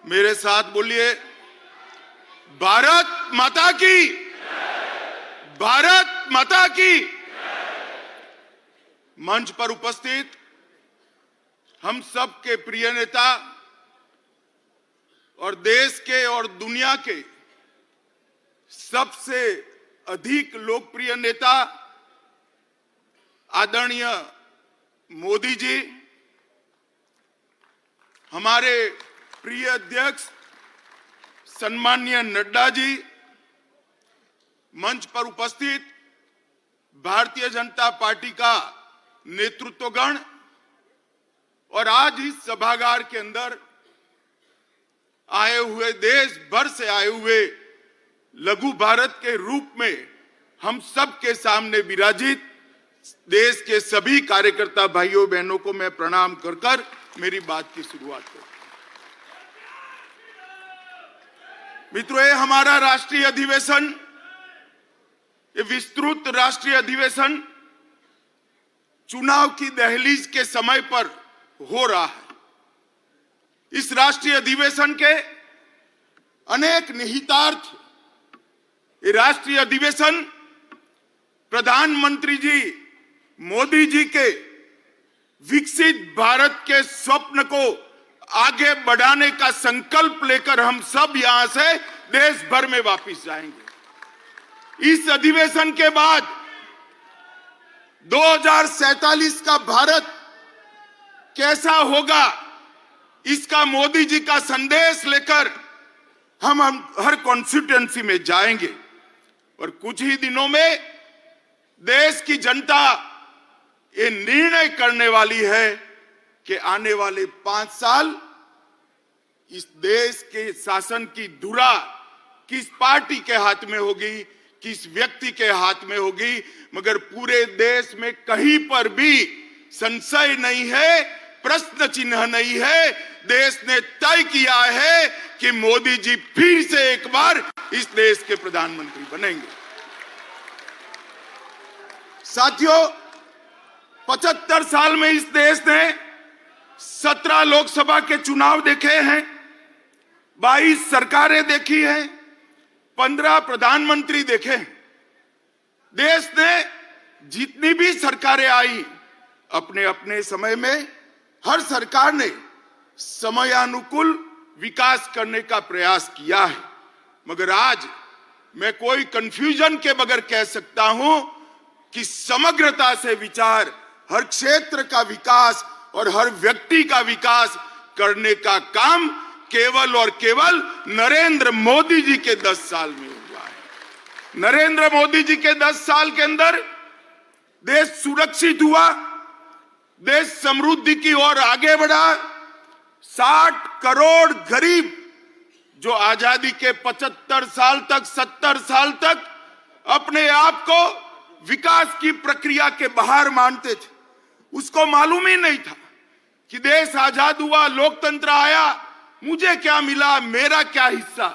मेरे साथ बोलिए, भारत माता की, भारत माता की। मंच पर उपस्थित हम सब के प्रिय नेता और देश के और दुनिया के सबसे अधिक लोकप्रिय नेता आदरणीय मोदी जी, हमारे प्रिय अध्यक्ष सम्माननीय नड्डा जी, मंच पर उपस्थित भारतीय जनता पार्टी का नेतृत्वगण और आज इस सभागार के अंदर आए हुए, देश भर से आए हुए लघु भारत के रूप में हम सब के सामने विराजित देश के सभी कार्यकर्ता भाइयों बहनों को मैं प्रणाम कर कर मेरी बात की शुरुआत करूं। मित्रों, ये हमारा राष्ट्रीय अधिवेशन, ये विस्तृत राष्ट्रीय अधिवेशन चुनाव की दहलीज के समय पर हो रहा है। इस राष्ट्रीय अधिवेशन के अनेक निहितार्थ, ये राष्ट्रीय अधिवेशन प्रधानमंत्री जी मोदी जी के विकसित भारत के स्वप्न को आगे बढ़ाने का संकल्प लेकर हम सब यहां से देश भर में वापस जाएंगे। इस अधिवेशन के बाद 2047 का भारत कैसा होगा, इसका मोदी जी का संदेश लेकर हम हर कॉन्स्टिट्यूएंसी में जाएंगे और कुछ ही दिनों में देश की जनता ये निर्णय करने वाली है कि आने वाले 5 साल इस देश के शासन की धुरा किस पार्टी के हाथ में होगी, किस व्यक्ति के हाथ में होगी। मगर पूरे देश में कहीं पर भी संशय नहीं है, प्रश्न चिन्ह नहीं है। देश ने तय किया है कि मोदी जी फिर से एक बार इस देश के प्रधानमंत्री बनेंगे। साथियों, 75 साल में इस देश ने 17 लोकसभा के चुनाव देखे हैं, 22 सरकारें देखी हैं, 15 प्रधानमंत्री देखे हैं। देश ने जितनी भी सरकारें आई, अपने अपने समय में हर सरकार ने समयानुकूल विकास करने का प्रयास किया है। मगर आज मैं कोई कंफ्यूजन के बगैर कह सकता हूं कि समग्रता से विचार, हर क्षेत्र का विकास और हर व्यक्ति का विकास करने का काम केवल और केवल नरेंद्र मोदी जी के 10 साल में हुआ है। नरेंद्र मोदी जी के 10 साल के अंदर देश सुरक्षित हुआ, देश समृद्धि की ओर आगे बढ़ा। 60 करोड़ गरीब जो आजादी के 75 साल तक, 70 साल तक अपने आप को विकास की प्रक्रिया के बाहर मानते थे, उसको मालूम ही नहीं था कि देश आजाद हुआ, लोकतंत्र आया, मुझे क्या मिला, मेरा क्या हिस्सा।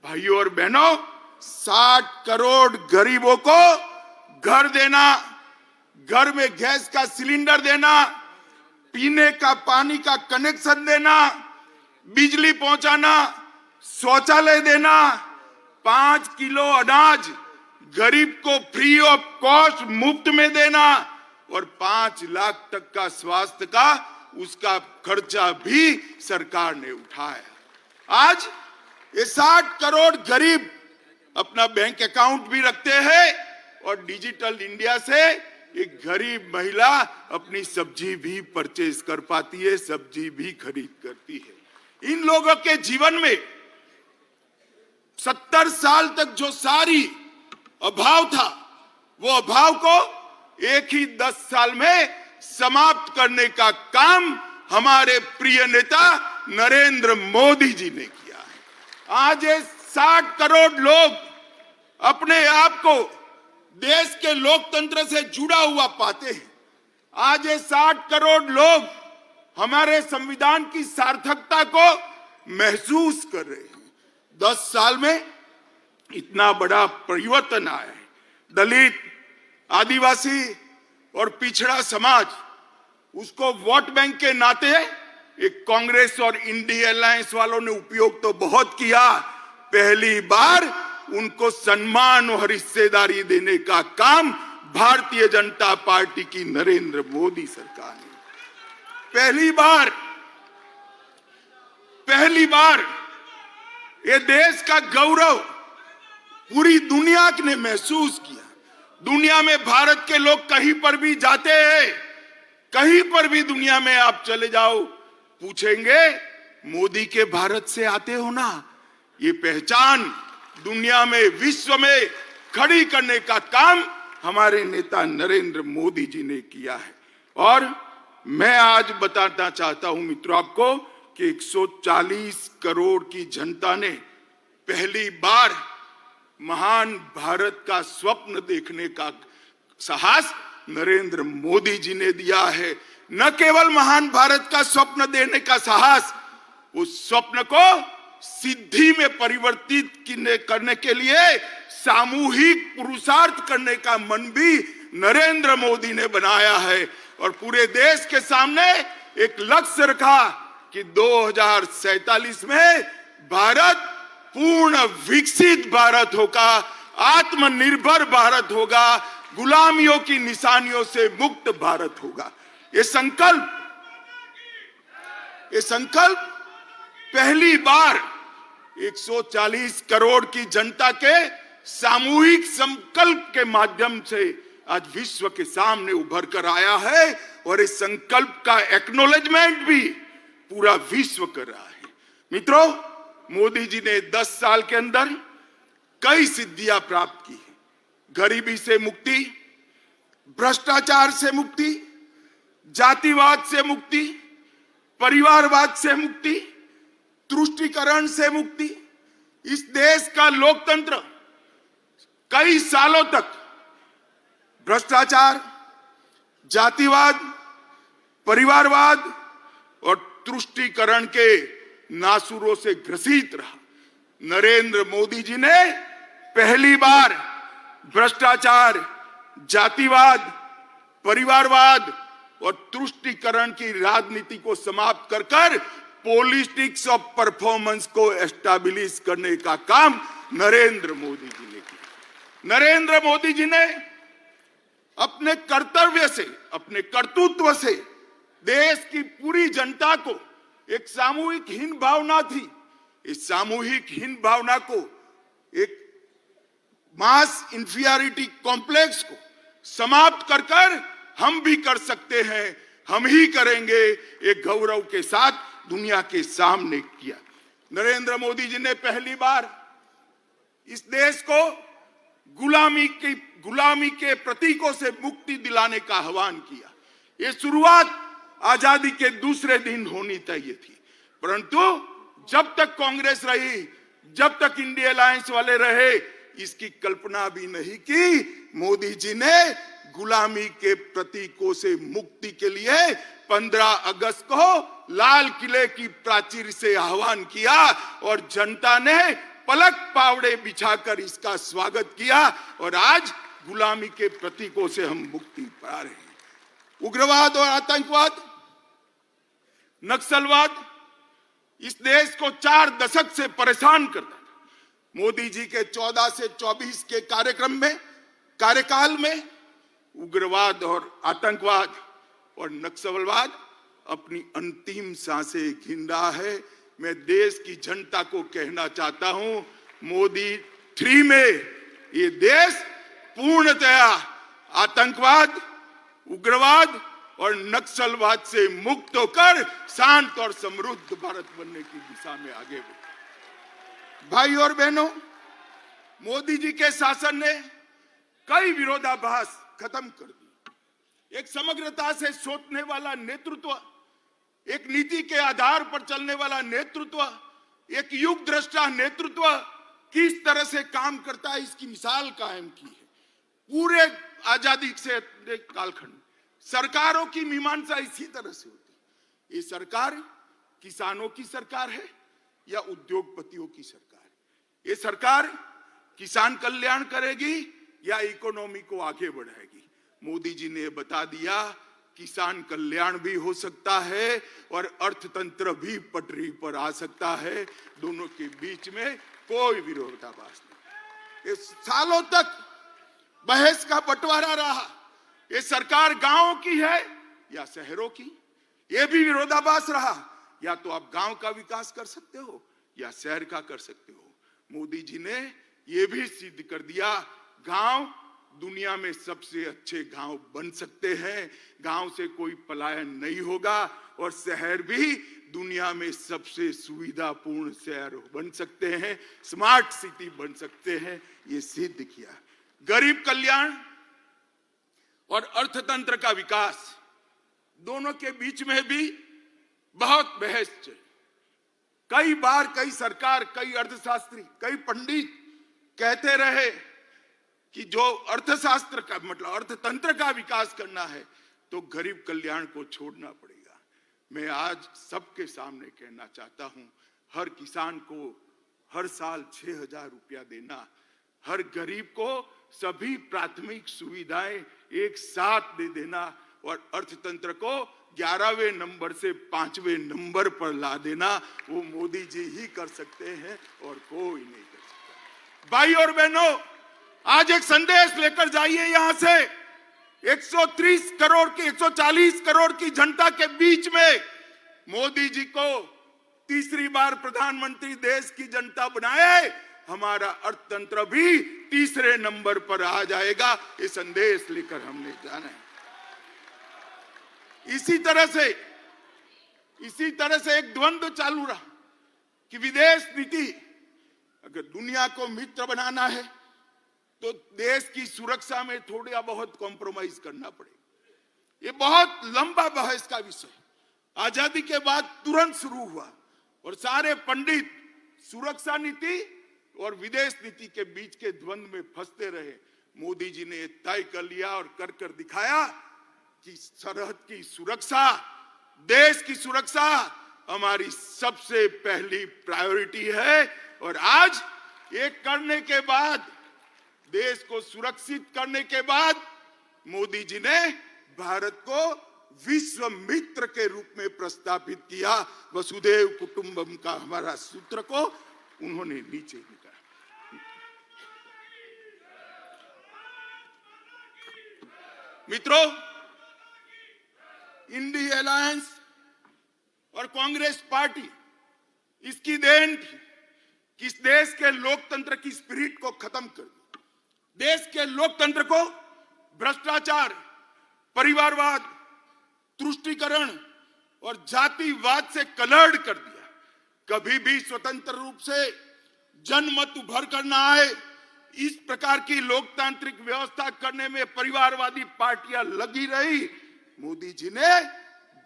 भाइयों और बहनों, 60 करोड़ गरीबों को घर देना, घर में गैस का सिलेंडर देना, पीने का पानी का कनेक्शन देना, बिजली पहुंचाना, शौचालय देना, 5 किलो अनाज गरीब को फ्री ऑफ कॉस्ट मुफ्त में देना और 5 लाख तक का स्वास्थ्य का उसका खर्चा भी सरकार ने उठाया। आज ये 60 करोड़ गरीब अपना बैंक अकाउंट भी रखते हैं और डिजिटल इंडिया से एक गरीब महिला अपनी सब्जी भी परचेज कर पाती है, सब्जी भी खरीद करती है। इन लोगों के जीवन में 70 साल तक जो सारी अभाव था, वो अभाव को एक ही 10 साल में समाप्त करने का काम हमारे प्रिय नेता नरेंद्र मोदी जी ने किया है। आज ये 60 करोड़ लोग अपने आप को देश के लोकतंत्र से जुड़ा हुआ पाते हैं। आज ये 60 करोड़ लोग हमारे संविधान की सार्थकता को महसूस कर रहे हैं। 10 साल में इतना बड़ा परिवर्तन आया है। दलित, आदिवासी और पिछड़ा समाज उसको वोट बैंक के नाते एक कांग्रेस और इंडिया अलायंस वालों ने उपयोग तो बहुत किया, पहली बार उनको सम्मान और हिस्सेदारी देने का काम भारतीय जनता पार्टी की नरेंद्र मोदी सरकार ने पहली बार ये देश का गौरव पूरी दुनिया ने महसूस किया। दुनिया में भारत के लोग कहीं पर भी जाते हैं, कहीं पर भी दुनिया में आप चले जाओ, पूछेंगे मोदी के भारत से आते हो ना। ये पहचान दुनिया में, विश्व में खड़ी करने का काम हमारे नेता नरेंद्र मोदी जी ने किया है। और मैं आज बताना चाहता हूं मित्रों आपको कि 140 करोड़ की जनता ने पहली बार महान भारत का स्वप्न देखने का साहस नरेंद्र मोदी जी ने दिया है। न केवल महान भारत का स्वप्न देने का साहस, उस स्वप्न को सिद्धि में परिवर्तित करने के लिए सामूहिक पुरुषार्थ करने का मन भी नरेंद्र मोदी ने बनाया है। और पूरे देश के सामने एक लक्ष्य रखा कि 2047 में भारत पूर्ण विकसित भारत होगा, आत्मनिर्भर भारत होगा, गुलामियों की निशानियों से मुक्त भारत होगा। ये संकल्प पहली बार 140 करोड़ की जनता के सामूहिक संकल्प के माध्यम से आज विश्व के सामने उभर कर आया है। और इस संकल्प का एक्नॉलेजमेंट भी पूरा विश्व कर रहा है। मित्रों, मोदी जी ने 10 साल के अंदर कई सिद्धियां प्राप्त की है। गरीबी से मुक्ति, भ्रष्टाचार से मुक्ति, जातिवाद से मुक्ति, परिवारवाद से मुक्ति, तुष्टीकरण से मुक्ति। इस देश का लोकतंत्र कई सालों तक भ्रष्टाचार, जातिवाद, परिवारवाद और तुष्टीकरण के नासुरों से ग्रसित रहा। नरेंद्र मोदी जी ने पहली बार भ्रष्टाचार, जातिवाद, परिवारवाद और तुष्टीकरण की राजनीति को समाप्त कर पॉलिटिक्स ऑफ परफॉर्मेंस को एस्टैब्लिश करने का काम नरेंद्र मोदी जी ने किया। नरेंद्र मोदी जी ने अपने कर्तव्य से, अपने कर्तृत्व से देश की पूरी जनता को, एक सामूहिक हीन भावना थी, इस सामूहिक हीन भावना को, एक मास इंफीरियरिटी कॉम्प्लेक्स को समाप्त कर हम भी कर सकते हैं, हम ही करेंगे, एक गौरव के साथ दुनिया के सामने किया। नरेंद्र मोदी जी ने पहली बार इस देश को गुलामी के प्रतीकों से मुक्ति दिलाने का आह्वान किया। ये शुरुआत आजादी के दूसरे दिन होनी चाहिए थी, परंतु जब तक कांग्रेस रही, जब तक इंडिया अलायंस वाले रहे, इसकी कल्पना भी नहीं की। मोदी जी ने गुलामी के प्रतीकों से मुक्ति के लिए 15 अगस्त को लाल किले की प्राचीर से आह्वान किया और जनता ने पलक पावड़े बिछाकर इसका स्वागत किया। और आज गुलामी के प्रतीकों से हम मुक्ति पा रहे हैं। उग्रवाद और आतंकवाद, नक्सलवाद इस देश को 4 दशक से परेशान करता था। मोदी जी के 14 से 24 के कार्यकाल में उग्रवाद और आतंकवाद और नक्सलवाद अपनी अंतिम सांसें गिन रहा है। मैं देश की जनता को कहना चाहता हूं, मोदी 3 में ये देश पूर्णतया आतंकवाद, उग्रवाद और नक्सलवाद से मुक्त होकर शांत और समृद्ध भारत बनने की दिशा में आगे बढ़े। भाई और बहनों, मोदी जी के शासन ने कई विरोधाभास खत्म कर दी। एक समग्रता से सोचने वाला नेतृत्व, एक नीति के आधार पर चलने वाला नेतृत्व, एक युग दृष्टा नेतृत्व किस तरह से काम करता है, इसकी मिसाल कायम की है। पूरे आजादी से कालखंड सरकारों की मीमांसा इसी तरह से होती है। ये सरकार किसानों की सरकार है या उद्योगपतियों की सरकार है? ये सरकार किसान कल्याण करेगी या इकोनॉमी को आगे बढ़ाएगी? मोदी जी ने बता दिया किसान कल्याण भी हो सकता है और अर्थतंत्र भी पटरी पर आ सकता है। दोनों के बीच में कोई विरोधाभास नहीं। इस सालों तक बहस का बंटवारा रहा, ये सरकार गांवों की है या शहरों की, ये भी विरोधाभास रहा। या तो आप गांव का विकास कर सकते हो या शहर का कर सकते हो। मोदी जी ने ये भी सिद्ध कर दिया, गांव दुनिया में सबसे अच्छे गांव बन सकते हैं, गांव से कोई पलायन नहीं होगा, और शहर भी दुनिया में सबसे सुविधापूर्ण शहर बन सकते हैं, स्मार्ट सिटी बन सकते हैं। ये सिद्ध किया। गरीब कल्याण और अर्थतंत्र का विकास, दोनों के बीच में भी बहुत बहस चली। कई बार कई सरकार, कई अर्थशास्त्री, कई पंडित कहते रहे कि जो अर्थशास्त्र का मतलब अर्थतंत्र का विकास करना है तो गरीब कल्याण को छोड़ना पड़ेगा। मैं आज सबके सामने कहना चाहता हूं, हर किसान को हर साल 6,000 रुपया देना, हर गरीब को सभी प्राथमिक सुविधाएं एक साथ दे देना, और अर्थतंत्र को 11वें नंबर से 5वें नंबर पर ला देना, वो मोदी जी ही कर सकते हैं और कोई नहीं कर सकता। भाई और बहनों, आज एक संदेश लेकर जाइए यहां से। 130 करोड़ की 140 करोड़ की जनता के बीच में मोदी जी को तीसरी बार प्रधानमंत्री देश की जनता बनाए, हमारा अर्थतंत्र भी तीसरे नंबर पर आ जाएगा। ये संदेश लेकर हमने जाना है। इसी तरह से एक द्वंद्व चालू रहा कि विदेश नीति, अगर दुनिया को मित्र बनाना है तो देश की सुरक्षा में थोड़ा बहुत कॉम्प्रोमाइज करना पड़ेगा। ये बहुत लंबा बहस का विषय आजादी के बाद तुरंत शुरू हुआ, और सारे पंडित सुरक्षा नीति और विदेश नीति के बीच के द्वंद्व में फंसते रहे। मोदी जी ने तय कर लिया और कर दिखाया कि सरहद की सुरक्षा, देश की सुरक्षा हमारी सबसे पहली प्रायोरिटी है। और आज ये करने के बाद, देश को सुरक्षित करने के बाद, मोदी जी ने भारत को विश्व मित्र के रूप में प्रस्तावित किया। वसुधैव कुटुंबकम का हमारा सूत्र को उन्होंने नीचे लिखा। मित्रों, इंडी अलायंस और कांग्रेस पार्टी, इसकी देन थी कि इस देश के लोकतंत्र की स्पिरिट को खत्म कर दिया। देश के लोकतंत्र को भ्रष्टाचार, परिवारवाद, तुष्टीकरण और जातिवाद से कलर्ड कर दिया। कभी भी स्वतंत्र रूप से जनमत उभर कर ना आए, इस प्रकार की लोकतांत्रिक व्यवस्था करने में परिवारवादी पार्टियां लगी रही। मोदी जी ने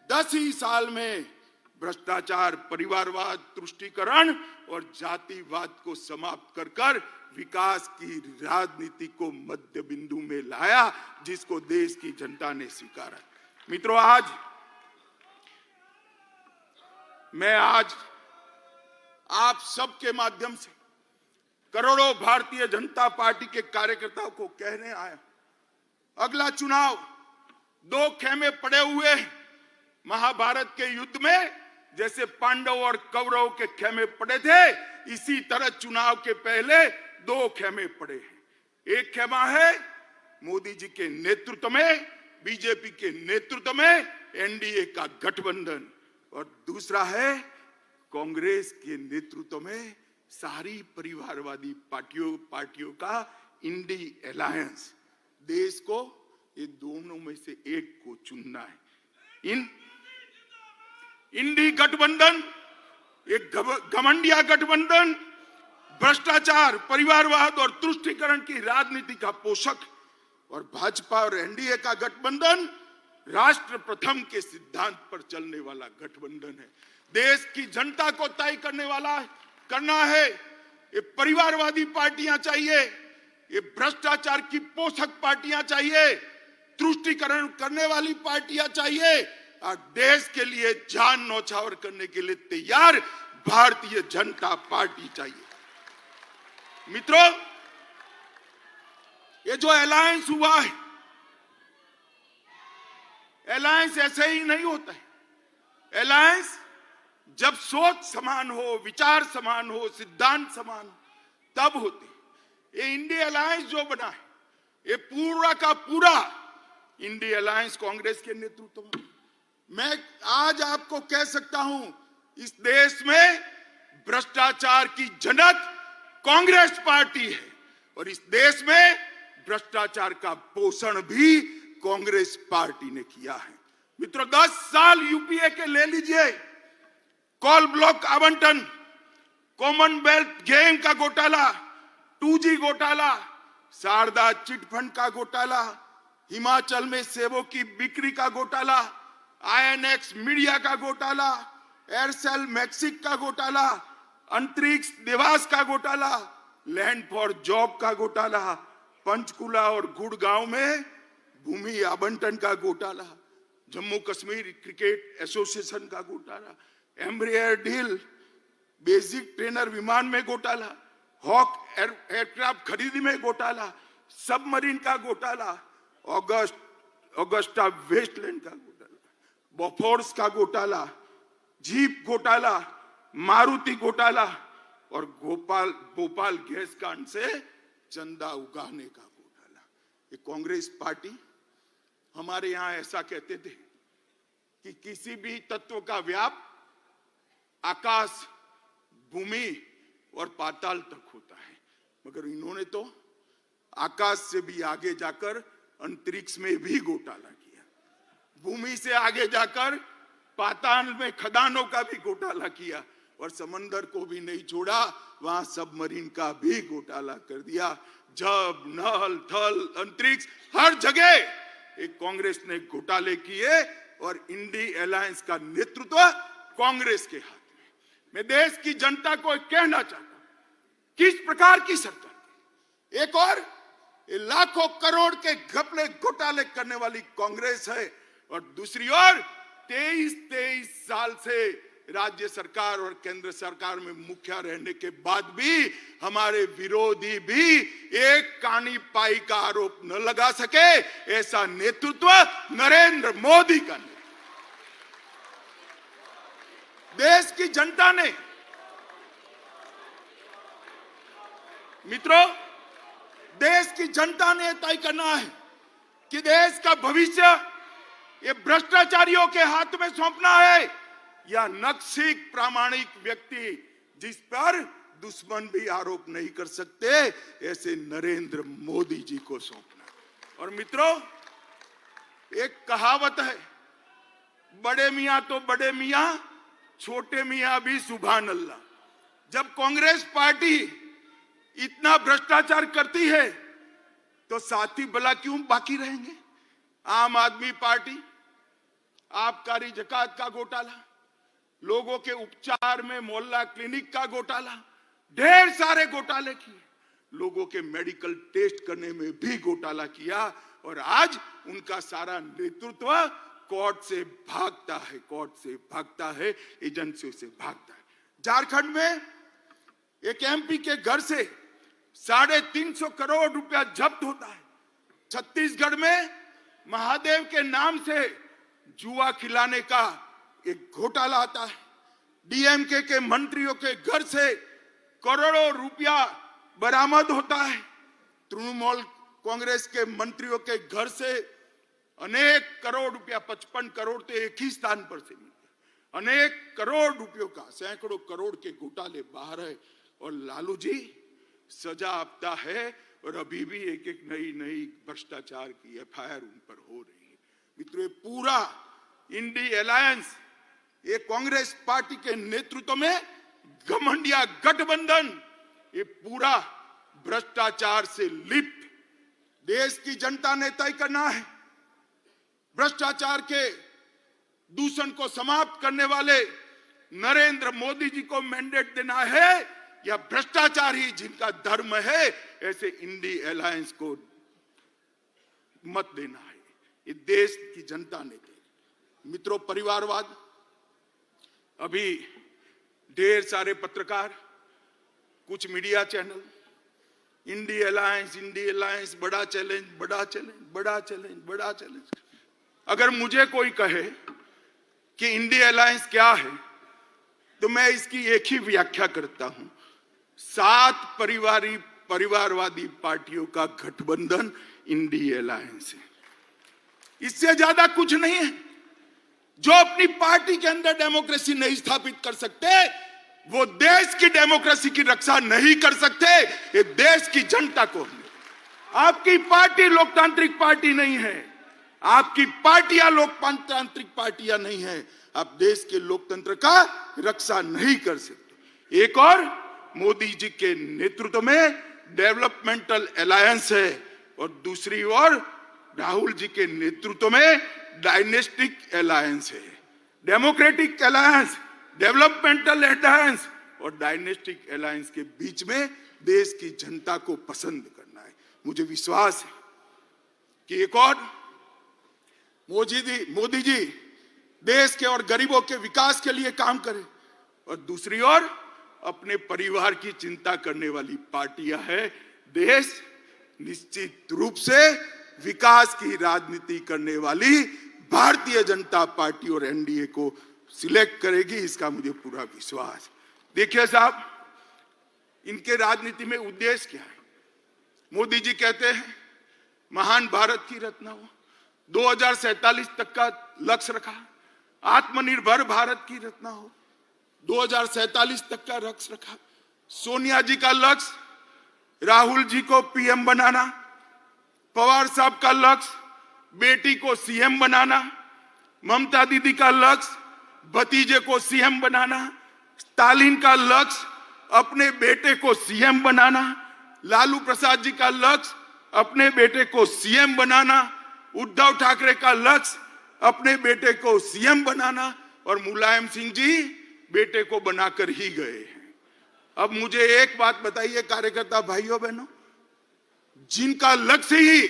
10 ही साल में भ्रष्टाचार, परिवारवाद, तुष्टीकरण और जातिवाद को समाप्त कर विकास की राजनीति को मध्य बिंदु में लाया, जिसको देश की जनता ने स्वीकारा। मित्रों, मैं आज आप सबके माध्यम से करोड़ों भारतीय जनता पार्टी के कार्यकर्ताओं को कहने आया, अगला चुनाव 2 खेमे पड़े हुए हैं। महाभारत के युद्ध में जैसे पांडव और कौरव के खेमे पड़े थे, इसी तरह चुनाव के पहले 2 खेमे पड़े हैं। एक खेमा है मोदी जी के नेतृत्व में, बीजेपी के नेतृत्व में एनडीए का गठबंधन, और दूसरा है कांग्रेस के नेतृत्व में सारी परिवारवादी पार्टियों का इंडी अलायंस। देश को ये दोनों में से एक को चुनना है। इंडी गठबंधन एक घमंडिया गठबंधन, भ्रष्टाचार, परिवारवाद और तुष्टीकरण की राजनीति का पोषक, और भाजपा और एनडीए का गठबंधन राष्ट्र प्रथम के सिद्धांत पर चलने वाला गठबंधन है। देश की जनता को तय करना है। ये परिवारवादी पार्टियां चाहिए, ये भ्रष्टाचार की पोषक पार्टियां चाहिए, तुष्टीकरण करने वाली पार्टियां चाहिए, और देश के लिए जान न्यौछावर करने के लिए तैयार भारतीय जनता पार्टी चाहिए। मित्रों, ये जो अलायंस हुआ है, अलायंस ऐसे ही नहीं होता है। अलायंस जब सोच समान हो, विचार समान हो, सिद्धांत समान हो, तब होते। ये इंडिया अलायंस जो बना है, ये पूरा का पूरा इंडिया अलायंस कांग्रेस के नेतृत्व में। मैं आज आपको कह सकता हूं, इस देश में भ्रष्टाचार की जनक कांग्रेस पार्टी है और इस देश में भ्रष्टाचार का पोषण भी कांग्रेस पार्टी ने किया है। मित्रों, 10 साल यूपीए के ले लीजिए। कोल ब्लॉक आवंटन, कॉमनवेल्थ गेम का घोटाला, 2G घोटाला, शारदा चिटफंड का घोटाला, हिमाचल में सेबों की बिक्री का घोटाला, INX मीडिया का घोटाला, एयरसेल मैक्सिक का घोटाला, अंतरिक्ष देवास का घोटाला, लैंड फॉर जॉब का घोटाला, पंचकुला और गुड़गांव में भूमि आवंटन का घोटाला, जम्मू कश्मीर क्रिकेट एसोसिएशन का घोटाला, एम्ब्रियर डील, बेसिक ट्रेनर विमान में घोटाला, हॉक एयरक्राफ्ट खरीदी में घोटाला, सबमरीन का घोटाला, ऑगस्टा वेस्टलैंड का घोटाला, बोफोर्स का घोटाला, जीप घोटाला, मारुति घोटाला और भोपाल गैस कांड से चंदा उगाने का घोटाला। ये कांग्रेस पार्टी, हमारे यहां ऐसा कहते थे कि किसी भी तत्व का व्याप आकाश, भूमि और पाताल तक होता है, मगर इन्होंने तो आकाश से भी आगे जाकर अंतरिक्ष में भी घोटाला किया, भूमि से आगे जाकर पाताल में खदानों का भी घोटाला किया और समंदर को भी नहीं छोड़ा, वहां सबमरीन का भी घोटाला कर दिया। जब नल थल अंतरिक्ष हर जगह एक कांग्रेस ने घोटाले किए और इंडिया अलायंस का नेतृत्व कांग्रेस के हाथ में। मैं देश की जनता को कहना चाहता हूं, किस प्रकार की सरकार, एक और लाखों करोड़ के घपले घोटाले करने वाली कांग्रेस है और दूसरी ओर 23 साल से राज्य सरकार और केंद्र सरकार में मुखिया रहने के बाद भी हमारे विरोधी भी एक कानी पाई का आरोप न लगा सके, ऐसा नेतृत्व नरेंद्र मोदी का नेतृत्व। देश की जनता ने, मित्रों, देश की जनता ने तय करना है कि देश का भविष्य ये भ्रष्टाचारियों के हाथ में सौंपना है या नक्सिक प्रामाणिक व्यक्ति जिस पर दुश्मन भी आरोप नहीं कर सकते, ऐसे नरेंद्र मोदी जी को सौंपना। और मित्रों, एक कहावत है, बड़े मियां तो बड़े मियां, छोटे मियां भी सुभान अल्लाह। जब कांग्रेस पार्टी इतना भ्रष्टाचार करती है तो साथी भला क्यों बाकी रहेंगे? आम आदमी पार्टी आबकारी जकात का घोटाला, लोगों के उपचार में मोहल्ला क्लिनिक का घोटाला, ढेर सारे घोटाले किए, लोगों के मेडिकल टेस्ट करने में भी घोटाला किया और आज उनका सारा नेतृत्व कोर्ट से भागता है, कोर्ट से भागता है, एजेंसियों से भागता है। झारखंड में एक MP के घर से 350 करोड़ रुपया जब्त होता है। छत्तीसगढ़ में महादेव के नाम से जुआ खिलाने का एक घोटाला आता है। DMK के मंत्रियों के घर से करोड़ों रुपया बरामद होता है। तृणमूल कांग्रेस के मंत्रियों के घर से अनेक करोड़ रुपया, 55 करोड़ तो एक ही स्थान पर से मिलते, अनेक करोड़ रुपयों का, सैकड़ों करोड़ के घोटाले बाहर है और लालू जी सजा आपता है और अभी भी एक एक नई भ्रष्टाचार की FIR उन पर हो रही है। मित्रों, पूरा इंडिया अलायंस ये कांग्रेस पार्टी के नेतृत्व में घमंडिया गठबंधन, ये पूरा भ्रष्टाचार से लिप्त। देश की जनता ने तय करना है, भ्रष्टाचार के दूषण को समाप्त करने वाले नरेंद्र मोदी जी को मैंडेट देना है या भ्रष्टाचार ही जिनका धर्म है, ऐसे इंडिया अलायंस को मत देना है। ये देश की जनता ने दे। मित्रों, परिवारवाद, अभी ढेर सारे पत्रकार, कुछ मीडिया चैनल, इंडिया अलायंस बड़ा चैलेंज, बड़ा चैलेंज, बड़ा चैलेंज, बड़ा चैलेंज। अगर मुझे कोई कहे कि इंडिया अलायंस क्या है, तो मैं इसकी एक ही व्याख्या करता हूं, 7 परिवारवादी पार्टियों का गठबंधन इंडिया अलायंस है। इससे ज्यादा कुछ नहीं है। जो अपनी पार्टी के अंदर डेमोक्रेसी नहीं स्थापित कर सकते, वो देश की डेमोक्रेसी की रक्षा नहीं कर सकते। ये देश की जनता को, आपकी पार्टी लोकतांत्रिक पार्टी नहीं है, आपकी पार्टियां लोकतांत्रिक पार्टियां नहीं है, आप देश के लोकतंत्र का रक्षा नहीं कर सकते। एक और मोदी जी के नेतृत्व में डेवलपमेंटल अलायंस है और दूसरी ओर राहुल जी के नेतृत्व में डायनेस्टिक अलायंस है। डेमोक्रेटिक अलायंस, डेवलपमेंटल अलायंस और डायनेस्टिक अलायंस के बीच में देश की जनता को पसंद करना है। मुझे विश्वास है कि एक और मोदी जी देश के और गरीबों के विकास के लिए काम करें और दूसरी ओर अपने परिवार की चिंता करने वाली पार्टियां है। देश निश्चित रूप से विकास की राजनीति करने वाली भारतीय जनता पार्टी और एनडीए को सिलेक्ट करेगी, इसका मुझे पूरा विश्वास। देखिए साहब, इनके राजनीति में उद्देश्य क्या है? मोदी जी कहते हैं महान भारत की रचना हो, 2047 तक का लक्ष्य रखा, आत्मनिर्भर भारत की रचना हो, 2047 तक का लक्ष्य रखा। सोनिया जी का लक्ष्य राहुल जी को पीएम बनाना, पवार साहब का लक्ष्य बेटी को सीएम बनाना, ममता दीदी का लक्ष्य भतीजे को सीएम बनाना, स्टालिन का लक्ष्य अपने बेटे को सीएम बनाना, लालू प्रसाद जी का लक्ष्य अपने बेटे को सीएम बनाना, उद्धव ठाकरे का लक्ष्य अपने बेटे को सीएम बनाना और मुलायम सिंह जी बेटे को बनाकर ही गए हैं। अब मुझे एक बात बताइए कार्यकर्ता भाइयों बहनों, जिनका लक्ष्य ही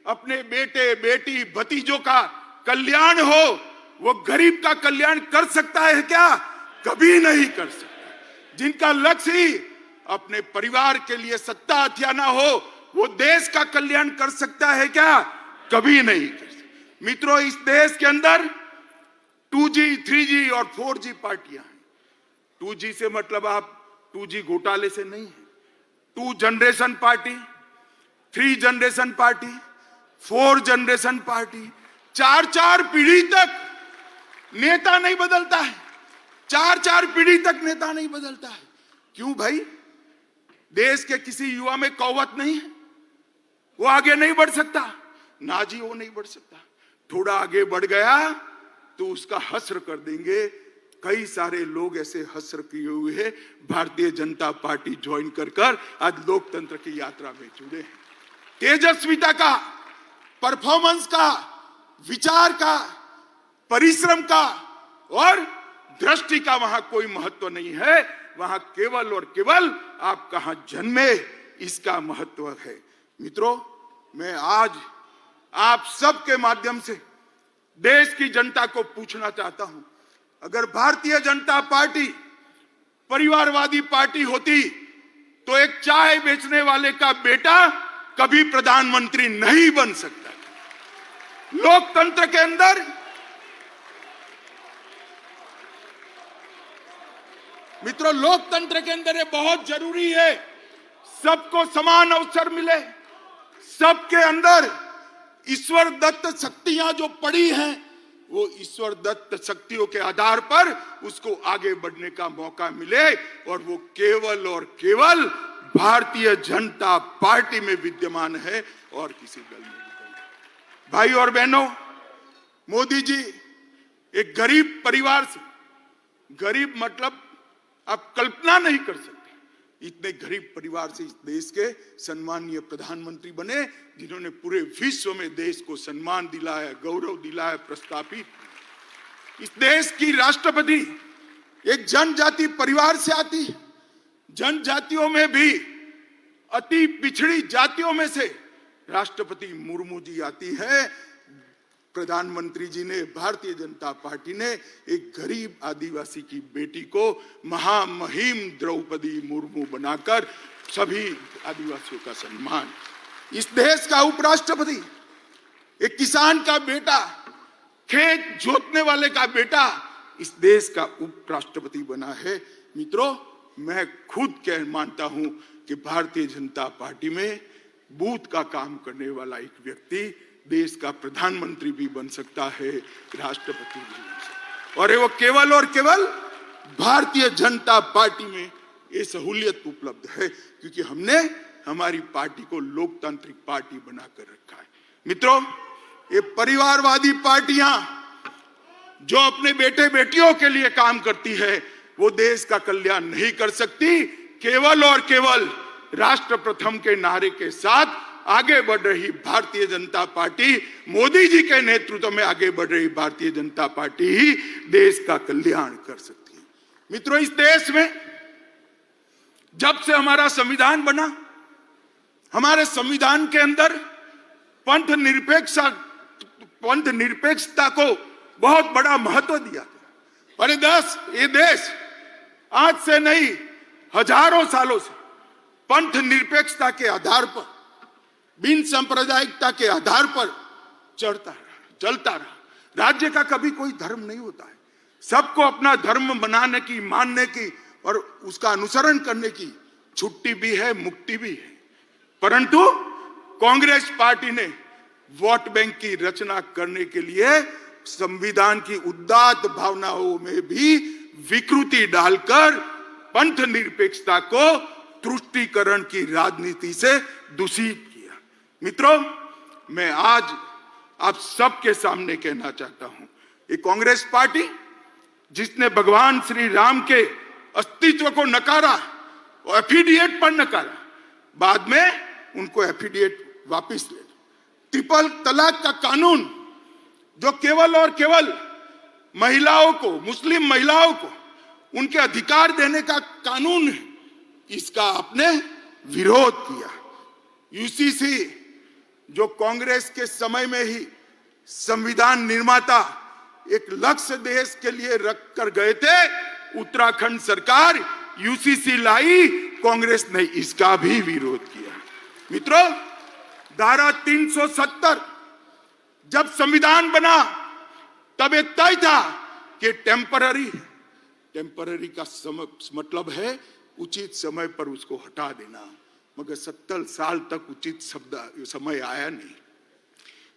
अपने बेटे बेटी भतीजों का कल्याण हो, वो गरीब का कल्याण कर सकता है क्या? कभी नहीं कर सकता। जिनका लक्ष्य ही अपने परिवार के लिए सत्ता हथियाना हो, वो देश का कल्याण कर सकता है क्या? कभी नहीं कर सकता। मित्रों, इस देश के अंदर 2G, 3G और 4G पार्टियां हैं। 2G से मतलब आप 2G घोटाले से नहीं है। 2 generation party, 3 generation party, 4 generation party, 4 पीढ़ी तक नेता नहीं बदलता है। 4 पीढ़ी तक नेता नहीं बदलता है। क्यों भाई? देश के किसी युवा में कौवत नहीं है, वो आगे नहीं बढ़ सकता? ना जी, वो नहीं बढ़ सकता। थोड़ा आगे बढ़ गया तो उसका हस्र कर देंगे। कई सारे लोग ऐसे हस्र किए हुए हैं, भारतीय जनता पार्टी ज्वाइन कर आज लोकतंत्र की यात्रा में जुड़े हैं। तेजस्विता का, परफॉर्मेंस का, विचार का, परिश्रम का और दृष्टि का वहां कोई महत्व नहीं है। वहां केवल और केवल आप कहां जन्मे, इसका महत्व है। मित्रों, मैं आज आप सबके माध्यम से देश की जनता को पूछना चाहता हूं, अगर भारतीय जनता पार्टी परिवारवादी पार्टी होती तो एक चाय बेचने वाले का बेटा कभी प्रधानमंत्री नहीं बन सकता। लोकतंत्र के अंदर मित्रों, लोकतंत्र के अंदर ये बहुत जरूरी है, सबको समान अवसर मिले। सबके अंदर ईश्वर दत्त शक्तियां जो पड़ी हैं, वो ईश्वर दत्त शक्तियों के आधार पर उसको आगे बढ़ने का मौका मिले और वो केवल और केवल भारतीय जनता पार्टी में विद्यमान है और किसी दल में नहीं। भाई और बहनों, मोदी जी एक गरीब परिवार से, गरीब मतलब आप कल्पना नहीं कर सकते, इतने गरीब परिवार से इस देश के सम्मानीय प्रधानमंत्री बने, जिन्होंने पूरे विश्व में देश को सम्मान दिलाया, गौरव दिलाया, प्रस्थापित। इस देश की राष्ट्रपति एक जनजाति परिवार से आती है। जनजातियों में भी अति पिछड़ी जातियों में से राष्ट्रपति मुर्मू जी आती है। प्रधानमंत्री जी ने, भारतीय जनता पार्टी ने एक गरीब आदिवासी की बेटी को महामहिम द्रौपदी मुर्मू बनाकर सभी आदिवासियों का सम्मान। इस देश का उपराष्ट्रपति एक किसान का बेटा खेत जोतने वाले का बेटा इस देश का उपराष्ट्रपति बना है। मित्रों, मैं खुद कह मानता हूं कि भारतीय जनता पार्टी में बूथ का काम करने वाला एक व्यक्ति देश का प्रधानमंत्री भी बन सकता है, राष्ट्रपति भी बन सकता है। और वो केवल और केवल भारतीय जनता पार्टी में ये सहूलियत उपलब्ध है क्योंकि हमने हमारी पार्टी को लोकतांत्रिक पार्टी बनाकर रखा है। मित्रों, ये परिवारवादी पार्टियां जो अपने बेटे बेटियों के लिए काम करती है वो देश का कल्याण नहीं कर सकती। केवल और केवल राष्ट्र प्रथम के नारे के साथ आगे बढ़ रही भारतीय जनता पार्टी, मोदी जी के नेतृत्व में आगे बढ़ रही भारतीय जनता पार्टी ही देश का कल्याण कर सकती है। मित्रों, इस देश में जब से हमारा संविधान बना, हमारे संविधान के अंदर पंथ निरपेक्षता को बहुत बड़ा महत्व दिया गया। और ये देश आज से नहीं, हजारों सालों से पंथ निरपेक्षता के आधार पर, बिन सांप्रदायिकता के आधार पर चलता रहा। राज्य का कभी कोई धर्म नहीं होता है, सबको अपना धर्म बनाने की, मानने की और उसका अनुसरण करने की छुट्टी भी है, मुक्ति भी है। परंतु कांग्रेस पार्टी ने वोट बैंक की रचना करने के लिए संविधान की उदात्त भावनाओं में भी विकृति डालकर पंथ निरपेक्षता को तुष्टीकरण की राजनीति से दूषित किया। मित्रों, मैं आज आप सबके सामने कहना चाहता हूं, ये कांग्रेस पार्टी जिसने भगवान श्री राम के अस्तित्व को नकारा और एफिडेविट पर नकारा, बाद में उनको एफिडेविट वापस ले। ट्रिपल तलाक का कानून जो केवल और केवल महिलाओं को, मुस्लिम महिलाओं को उनके अधिकार देने का कानून है, इसका आपने विरोध किया। यूसीसी जो कांग्रेस के समय में ही संविधान निर्माता एक लक्ष्य देश के लिए रख कर गए थे, उत्तराखंड सरकार यूसीसी लाई, कांग्रेस ने इसका भी विरोध किया। मित्रों, धारा 370 जब संविधान बना तब एक तय था कि टेम्पररी का मतलब है उचित समय पर उसको हटा देना, मगर 70 साल तक उचित समय आया नहीं।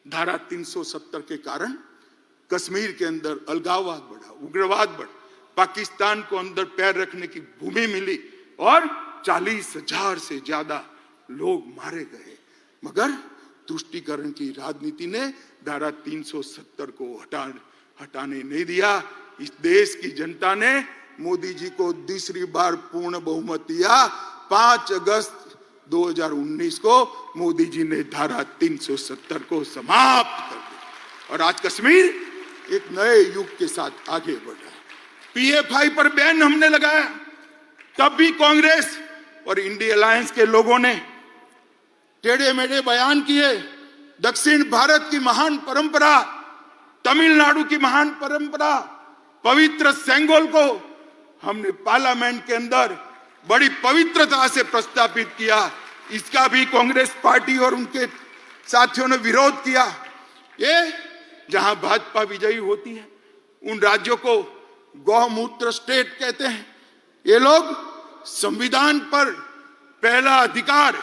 धारा 370 के कारण कश्मीर के अंदर अलगाववाद बढ़ा, उग्रवाद बढ़ा, पाकिस्तान को अंदर पैर रखने की भूमि मिली और 40,000 से ज्यादा लोग मारे गए। मगर तुष्टीकरण की राजनीति ने धारा 370 को हटाने नहीं दिया। इस देश की जनता ने मोदी जी को दूसरी बार पूर्ण बहुमत दिया। 5 अगस्त 2019 को मोदी जी ने धारा 370 को समाप्त कर दिया और आज कश्मीर एक नए युग के साथ आगे बढ़ रहा है। PFI पर बैन हमने लगाया, तब भी कांग्रेस और इंडिया अलायंस के लोगों ने टेढ़े मेढ़े बयान किए। दक्षिण भारत की महान परंपरा, तमिलनाडु की महान परंपरा, पवित्र सेंगोल को हमने पार्लियामेंट के अंदर बड़ी पवित्रता से प्रस्तावित किया। इसका भी कांग्रेस पार्टी और उनके साथियों ने विरोध किया। ये जहां भाजपा विजयी होती है उन राज्यों को गौमूत्र स्टेट कहते हैं। ये लोग संविधान पर पहला अधिकार,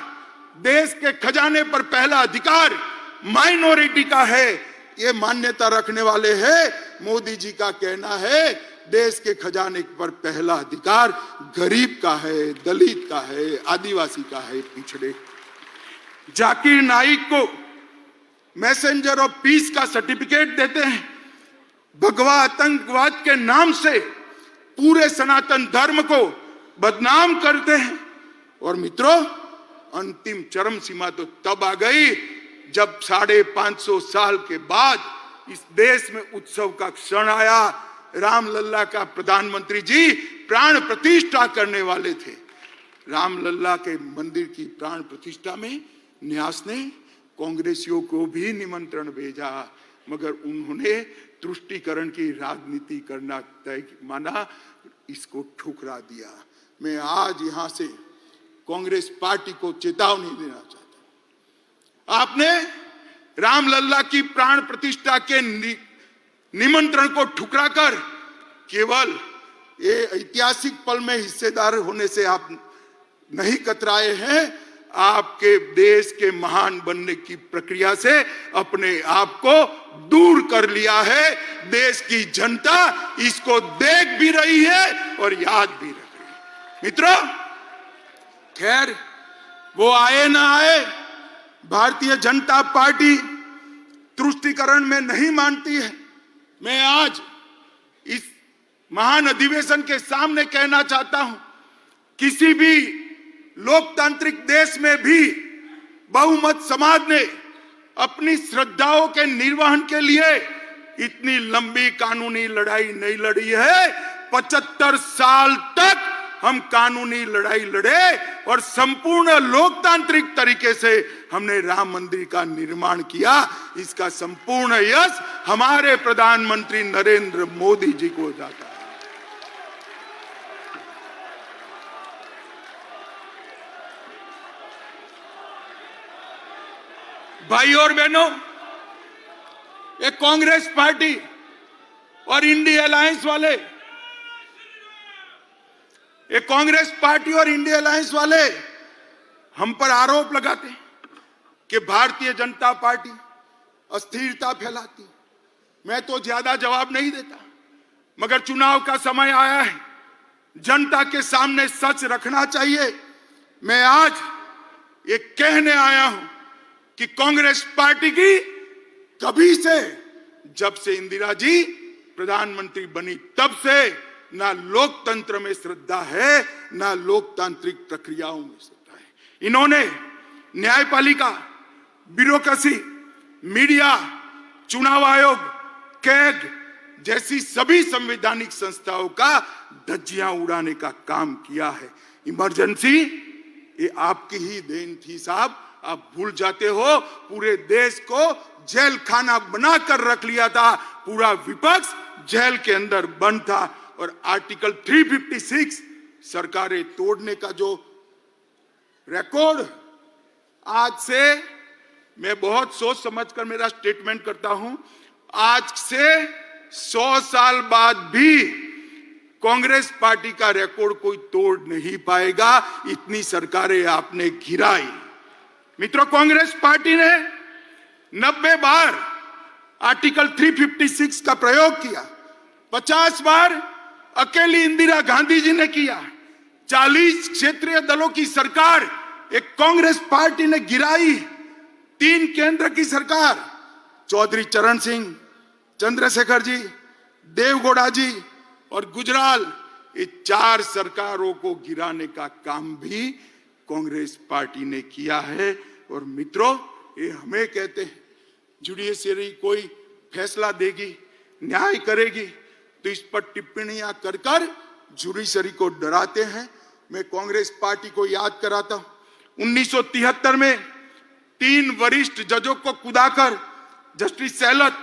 देश के खजाने पर पहला अधिकार माइनॉरिटी का है, ये मान्यता रखने वाले हैं। मोदी जी का कहना है देश के खजाने पर पहला अधिकार गरीब का है, दलित का है, आदिवासी का है, पिछड़े। जाकिर नाइक को मैसेंजर ऑफ पीस का सर्टिफिकेट देते हैं। भगवा आतंकवाद के नाम से पूरे सनातन धर्म को बदनाम करते हैं। और मित्रों, अंतिम चरम सीमा तो तब आ गई जब 550 साल के बाद इस देश में उत्सव का क्षण आया। राम लल्ला का प्रधानमंत्री जी प्राण प्रतिष्ठा करने वाले थे। राम लल्ला के मंदिर की प्राण प्रतिष्ठा में न्यास ने कांग्रेसियों को भी निमंत्रण भेजा, मगर उन्होंने तुष्टीकरण की राजनीति करना तय माना, इसको ठुकरा दिया। मैं आज यहां से कांग्रेस पार्टी को चेतावनी देना चाहता हूं। आपने राम लल्ला की प्राण प्रतिष्ठा के निमंत्रण को ठुकराकर केवल ये ऐतिहासिक पल में हिस्सेदार होने से आप नहीं कतराए हैं, आपके देश के महान बनने की प्रक्रिया से अपने आप को दूर कर लिया है। देश की जनता इसको देख भी रही है और याद भी रख रही है। मित्रों, खैर वो आए ना आए, भारतीय जनता पार्टी तुष्टीकरण में नहीं मानती है। मैं आज इस महान अधिवेशन के सामने कहना चाहता हूं, किसी भी लोकतांत्रिक देश में भी बहुमत समाज ने अपनी श्रद्धाओं के निर्वहन के लिए इतनी लंबी कानूनी लड़ाई नहीं लड़ी है। 75 साल तक हम कानूनी लड़ाई लड़े और संपूर्ण लोकतांत्रिक तरीके से हमने राम मंदिर का निर्माण किया। इसका संपूर्ण यश हमारे प्रधानमंत्री नरेंद्र मोदी जी को जाता है। भाई और बहनों, ये कांग्रेस पार्टी और इंडिया अलायंस वाले, ये कांग्रेस पार्टी और इंडिया अलायंस वाले हम पर आरोप लगाते हैं कि भारतीय जनता पार्टी अस्थिरता फैलाती। मैं तो ज्यादा जवाब नहीं देता, मगर चुनाव का समय आया है, जनता के सामने सच रखना चाहिए। मैं आज ये कहने आया हूं कि कांग्रेस पार्टी की कभी से, जब से इंदिरा जी प्रधानमंत्री बनी तब से ना लोकतंत्र में श्रद्धा है, ना लोकतांत्रिक प्रक्रियाओं में श्रद्धा है। इन्होंने न्यायपालिका, ब्यूरोक्रेसी, मीडिया, चुनाव आयोग, कैग जैसी सभी संवैधानिक संस्थाओं का धज्जियां उड़ाने का काम किया है। इमरजेंसी ये आपकी ही देन थी साहब, आप भूल जाते हो। पूरे देश को जेल खाना बनाकर रख लिया था, पूरा विपक्ष जेल के अंदर बंद था और आर्टिकल 356 सरकारें तोड़ने का जो रिकॉर्ड, आज से मैं बहुत सोच समझकर मेरा स्टेटमेंट करता हूं, आज से 100 साल बाद भी कांग्रेस पार्टी का रिकॉर्ड कोई तोड़ नहीं पाएगा। इतनी सरकारें आपने गिराई। मित्रों, कांग्रेस पार्टी ने 90 बार आर्टिकल 356 का प्रयोग किया, 50 बार अकेली इंदिरा गांधी जी ने किया। 40 क्षेत्रीय दलों की सरकार एक कांग्रेस पार्टी ने गिराई। 3 केंद्र की सरकार, चौधरी चरण सिंह, चंद्रशेखर जी, देवगौड़ा जी और गुजराल, ये 4 सरकारों को गिराने का काम भी कांग्रेस पार्टी ने किया है। और मित्रों, ये हमें कहते हैं जुडिशरी कोई फैसला देगी, न्याय करेगी, तो इस पर टिप्पणियां कर कर जुडिशरी को डराते हैं। मैं कांग्रेस पार्टी को याद कराता हूं, 1973 में 3 वरिष्ठ जजों को कुदाकर जस्टिस सेहलत,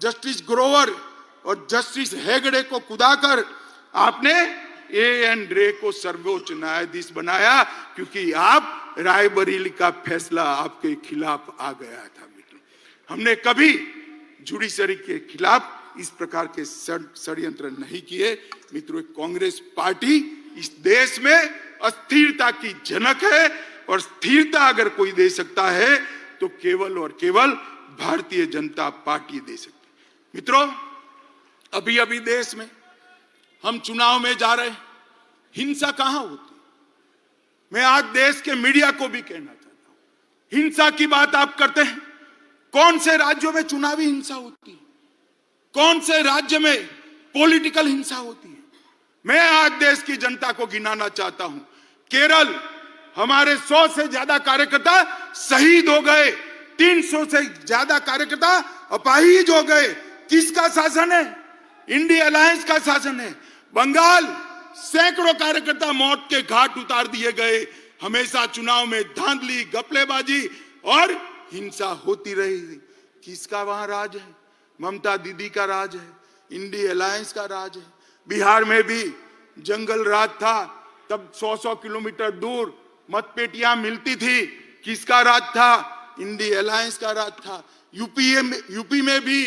जस्टिस ग्रोवर और जस्टिस हेगड़े को कुदाकर आपने एएन रे को सर्वोच्च न्यायाधीश बनाया, क्योंकि आप रायबरेली का फैसला आपके खिलाफ आ गया था। मित्रों, हमने कभी जुडिशरी के खिलाफ इस प्रकार के षड्यंत्र नहीं किए। मित्रों, कांग्रेस पार्टी इस देश में अस्थिरता की जनक है और स्थिरता अगर कोई दे सकता है तो केवल और केवल भारतीय जनता पार्टी दे सकती है। मित्रों, अभी अभी देश में हम चुनाव में जा रहे हैं, हिंसा कहां होती? मैं आज देश के मीडिया को भी कहना चाहता हूं, हिंसा की बात आप करते हैं, कौन से राज्यों में चुनावी हिंसा होती है, कौन से राज्य में पॉलिटिकल हिंसा होती है? मैं आज देश की जनता को गिनाना चाहता हूं। केरल, हमारे 100 से ज्यादा कार्यकर्ता शहीद हो गए, 300 से ज्यादा कार्यकर्ता अपाहिज हो गए। किसका शासन है? इंडिया अलायंस का शासन है। बंगाल, सैकड़ों कार्यकर्ता मौत के घाट उतार दिए गए। हमेशा चुनाव में धांधली, गपलेबाजी और हिंसा होती रही। किसका वहां राज है? ममता दीदी का राज है, इंडिया अलायंस का राज है। बिहार में भी जंगल राज था, तब 100-100 किलोमीटर दूर मतपेटियां मिलती थी। किसका राज था? इंडिया अलायंस का राज था। यूपी में भी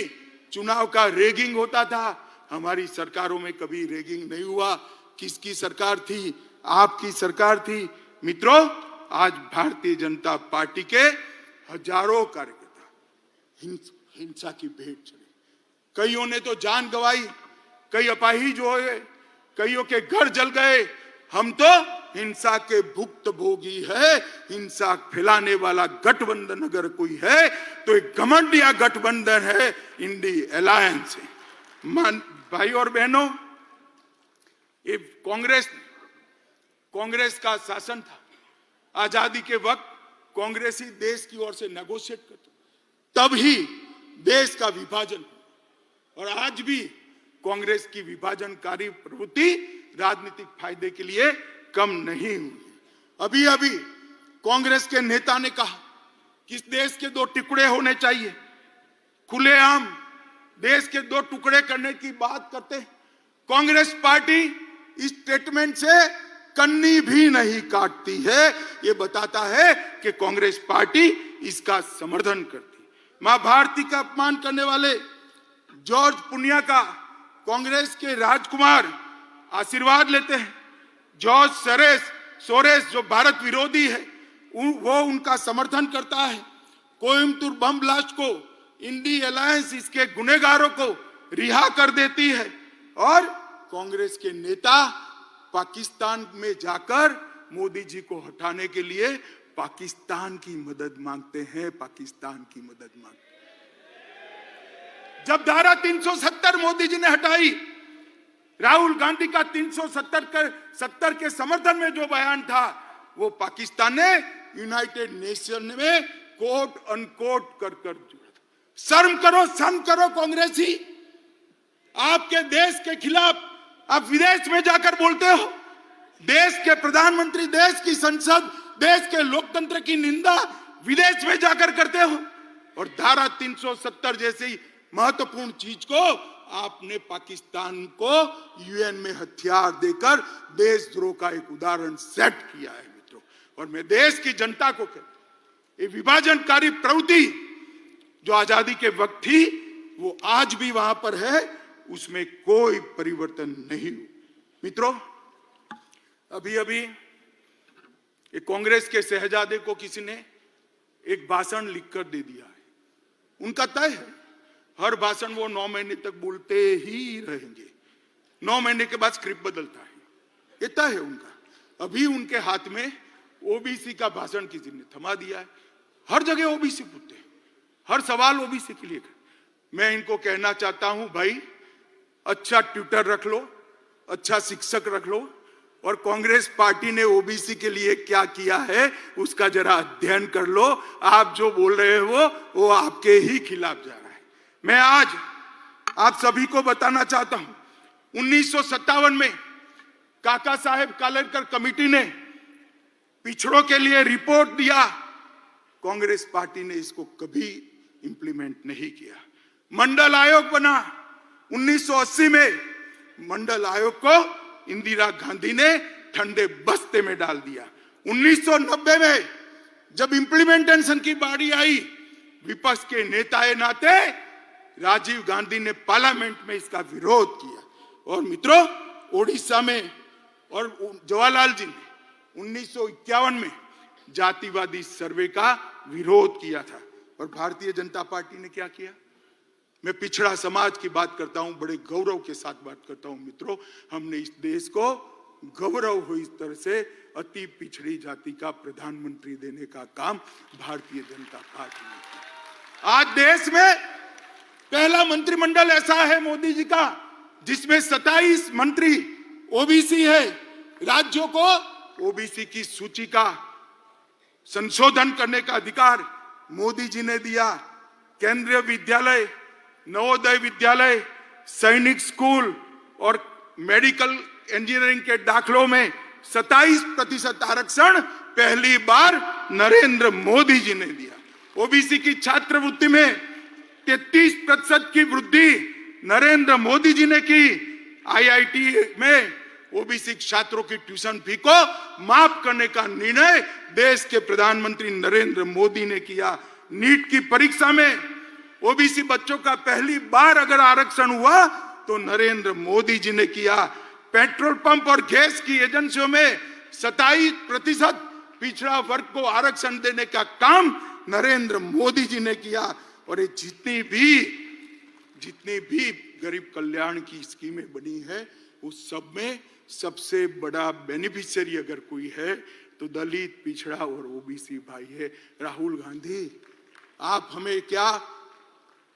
चुनाव का रेगिंग होता था, हमारी सरकारों में कभी रेगिंग नहीं हुआ। किसकी सरकार थी? आपकी सरकार थी। मित्रों, आज भारतीय जनता पार्टी के हजारों कार्यकर्ता हिंसा की भेंट चढ़े। कईयों ने तो जान गंवाई, कई अपाहिज हुए, कईयों के घर जल गए। हम तो हिंसा के भुक्तभोगी है। हिंसा फैलाने वाला गठबंधन अगर कोई है तो एक घमंडिया गठबंधन है, इंडी अलायंस है। भाई और बहनों, ये कांग्रेस का शासन था। आजादी के वक्त कांग्रेस ही देश की ओर से नेगोशिएट करते, तब ही देश का विभाजन। और आज भी कांग्रेस की विभाजनकारी प्रवृत्ति राजनीतिक फायदे के लिए कम नहीं हुई। अभी अभी कांग्रेस के नेता ने कहा कि इस देश के 2 टुकड़े होने चाहिए। खुलेआम देश के 2 टुकड़े करने की बात करते हैं। कांग्रेस पार्टी इस स्टेटमेंट से कन्नी भी नहीं काटती है। ये बताता है कि कांग्रेस पार्टी इसका समर्थन करती। मां भारती का अपमान करने वाले जॉर्ज पुनिया का कांग्रेस के राजकुमार आशीर्वाद लेते हैं। जॉर्ज सोरेस जो भारत विरोधी है, वो उनका समर्थन करता है। कोयम्बतूर बम ब्लास्ट को इंडी अलायंस इसके गुनहगारों को रिहा कर देती है। और कांग्रेस के नेता पाकिस्तान में जाकर मोदी जी को हटाने के लिए पाकिस्तान की मदद मांगते हैं। पाकिस्तान की मदद मांगते हैं। जब धारा 370 मोदी जी ने हटाई, राहुल गांधी का 370 के समर्थन में जो बयान था, वो पाकिस्तान ने यूनाइटेड नेशन में कोट अनकोट कर शर्म करो कांग्रेसी। आपके देश के खिलाफ आप विदेश में जाकर बोलते हो। देश के प्रधानमंत्री, देश की संसद, देश के लोकतंत्र की निंदा विदेश में जाकर करते हो। और धारा 370 जैसी महत्वपूर्ण चीज को आपने पाकिस्तान को यूएन में हथियार देकर देशद्रोह का एक उदाहरण सेट किया है। मित्रों, और मैं देश की जनता को कहता हूं, ये विभाजनकारी प्रवृत्ति जो आजादी के वक्त थी, वो आज भी वहां पर है, उसमें कोई परिवर्तन नहीं हुआ। मित्रों, अभी अभी एक कांग्रेस के शहजादे को किसी ने एक भाषण लिखकर दे दिया है। उनका तय है, हर भाषण वो 9 महीने तक बोलते ही रहेंगे। 9 महीने के बाद स्क्रिप्ट बदलता है, ये तय है उनका। अभी उनके हाथ में ओबीसी का भाषण किसी ने थमा दिया है। हर जगह ओबीसी पूछते हैं, हर सवाल ओबीसी के लिए। मैं इनको कहना चाहता हूं, भाई अच्छा ट्यूटर रख लो, अच्छा शिक्षक रख लो, और कांग्रेस पार्टी ने ओबीसी के लिए क्या किया है उसका जरा अध्ययन कर लो। आप जो बोल रहे हो वो आपके ही खिलाफ जा रहा है। मैं आज आप सभी को बताना चाहता हूं, 1957 में काका साहेब कालेलकर कमेटी ने पिछड़ों के लिए रिपोर्ट दिया। कांग्रेस पार्टी ने इसको कभी इंप्लीमेंट नहीं किया। मंडल आयोग बना 1980 में। मंडल आयोग को इंदिरा गांधी ने ठंडे बस्ते में डाल दिया। 1990 में जब इंप्लीमेंटेशन की बारी आई, विपक्ष के नेता ए नाते राजीव गांधी ने पार्लियामेंट में इसका विरोध किया। और मित्रों, ओडिशा में और जवाहरलाल जी ने 1951 में जातिवादी सर्वे का विरोध किया था। और भारतीय जनता पार्टी ने क्या किया? मैं पिछड़ा समाज की बात करता हूं, बड़े गौरव के साथ बात करता हूं। मित्रों, हमने इस देश को गौरव हो इस तरह से अति पिछड़ी जाति का प्रधानमंत्री देने का काम भारतीय जनता पार्टी ने किया। आज देश में पहला मंत्रिमंडल ऐसा है मोदी जी का जिसमें 27 मंत्री ओबीसी है। राज्यों को ओबीसी की सूची का संशोधन करने का अधिकार मोदी जी ने दिया। केंद्रीय विद्यालय, नवोदय विद्यालय, सैनिक स्कूल और मेडिकल इंजीनियरिंग के दाखिलों में 27% आरक्षण पहली बार नरेंद्र मोदी जी ने दिया। ओबीसी की छात्रवृत्ति में 33% की वृद्धि नरेंद्र मोदी जी ने की। आईआईटी में ओबीसी छात्रों की ट्यूशन फी को माफ करने का निर्णय देश के प्रधानमंत्री नरेंद्र मोदी ने किया। नीट की परीक्षा में ओबीसी बच्चों का पहली बार अगर आरक्षण हुआ तो नरेंद्र मोदी जी ने किया। पेट्रोल पंप और गैस की एजेंसियों में 27% पिछड़ा वर्ग को आरक्षण देने का काम नरेंद्र मोदी जी ने किया। और ये जितनी भी गरीब कल्याण की स्कीमें बनी है उस सब में सबसे बड़ा बेनिफिशियरी अगर कोई है तो दलित, पिछड़ा और ओबीसी भाई है। राहुल गांधी, आप हमें क्या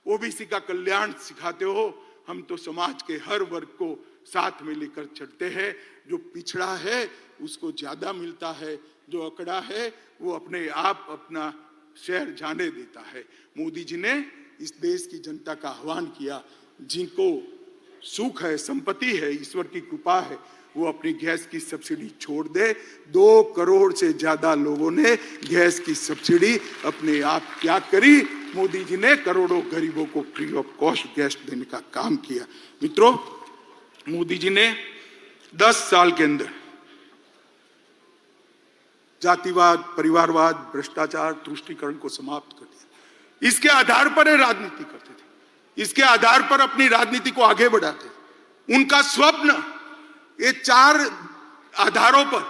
ओबीसी का कल्याण सिखाते हो? हम तो समाज के हर वर्ग को साथ में लेकर चलते हैं। जो पिछड़ा है उसको ज्यादा मिलता है, जो अकड़ा है वो अपने आप अपना शहर जाने देता है। मोदी जी ने इस देश की जनता का आह्वान किया, जिनको सुख है, संपत्ति है, ईश्वर की कृपा है, वो अपनी गैस की सब्सिडी छोड़ दे। 2 करोड़ से ज्यादा लोगों ने गैस की सब्सिडी अपने आप त्याग करी। मोदी जी ने करोड़ों गरीबों को फ्री ऑफ कॉस्ट गैस देने का काम किया। मित्रों, मोदी जी ने 10 साल के अंदर जातिवाद, परिवारवाद, भ्रष्टाचार, तुष्टीकरण को समाप्त कर दिया। इसके आधार पर राजनीति करते थे, इसके आधार पर अपनी राजनीति को आगे बढ़ाते थे। उनका स्वप्न, ये 4 आधारों पर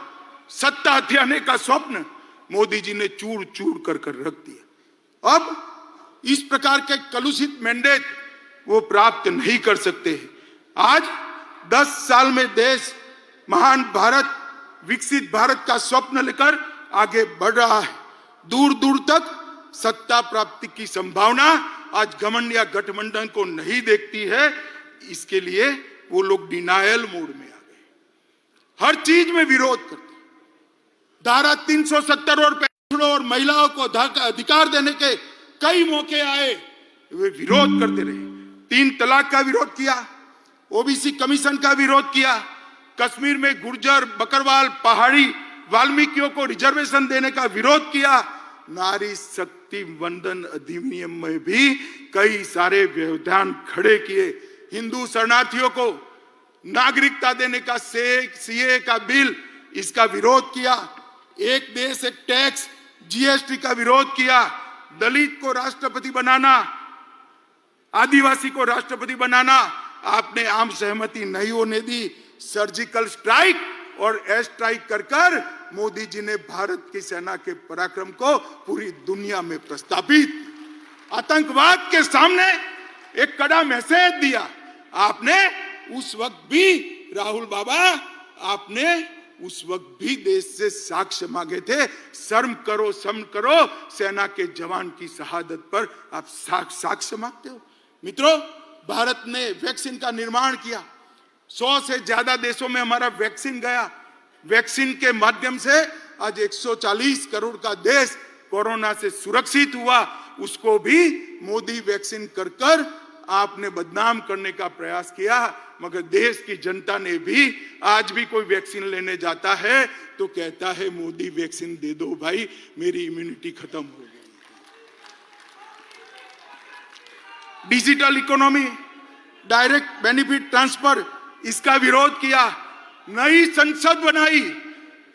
सत्ता हथियाने का स्वप्न मोदी जी ने चूर चूर कर रख दिया। अब इस प्रकार के कलुषित मैंडेट वो प्राप्त नहीं कर सकते हैं। आज 10 साल में देश महान भारत, विकसित भारत का स्वप्न लेकर आगे बढ़ रहा है। दूर दूर तक सत्ता प्राप्ति की संभावना आज घमंड या गठबंधन को नहीं देखती है। इसके लिए वो लोग डिनायल मोड में आ गए, हर चीज में विरोध करते। धारा 370 और पेंशनों और महिलाओं को अधिकार देने के कई मौके आए, वे विरोध करते रहे। 3 तलाक का विरोध किया, ओबीसी कमीशन का विरोध किया, कश्मीर में गुर्जर, बकरवाल, पहाड़ी वाल्मीकियों को रिजर्वेशन देने का विरोध किया। नारी शक्ति वंदन अधिनियम में भी कई सारे व्यवधान खड़े किए। हिंदू शरणार्थियों को नागरिकता देने का सीए का बिल, इसका विरोध किया। एक देश एक टैक्स, जीएसटी का विरोध किया। दलित को राष्ट्रपति बनाना, आदिवासी को राष्ट्रपति बनाना आपने आम सहमति नहीं होने दी। सर्जिकल स्ट्राइक और एयर स्ट्राइक कर मोदी जी ने भारत की सेना के पराक्रम को पूरी दुनिया में प्रस्तावित, आतंकवाद के सामने एक कड़ा मैसेज दिया। आपने उस वक्त भी, राहुल बाबा, आपने उस वक्त भी देश से साक्ष्य मांगे थे। शर्म करो, शर्म करो, सेना के जवान की शहादत पर आप साक्ष्य मांगते हो। मित्रों, भारत ने वैक्सीन का निर्माण किया। 100 से ज्यादा देशों में हमारा वैक्सीन गया। वैक्सीन के माध्यम से आज 140 करोड़ का देश कोरोना से सुरक्षित हुआ। उसको भी मोदी वैक्सीन कर आपने बदनाम करने का प्रयास किया। मगर देश की जनता ने भी, आज भी कोई वैक्सीन लेने जाता है तो कहता है मोदी वैक्सीन दे दो भाई, मेरी इम्यूनिटी खत्म हो गई। Digital economy, direct benefit transfer, इसका विरोध किया। नई संसद बनाई।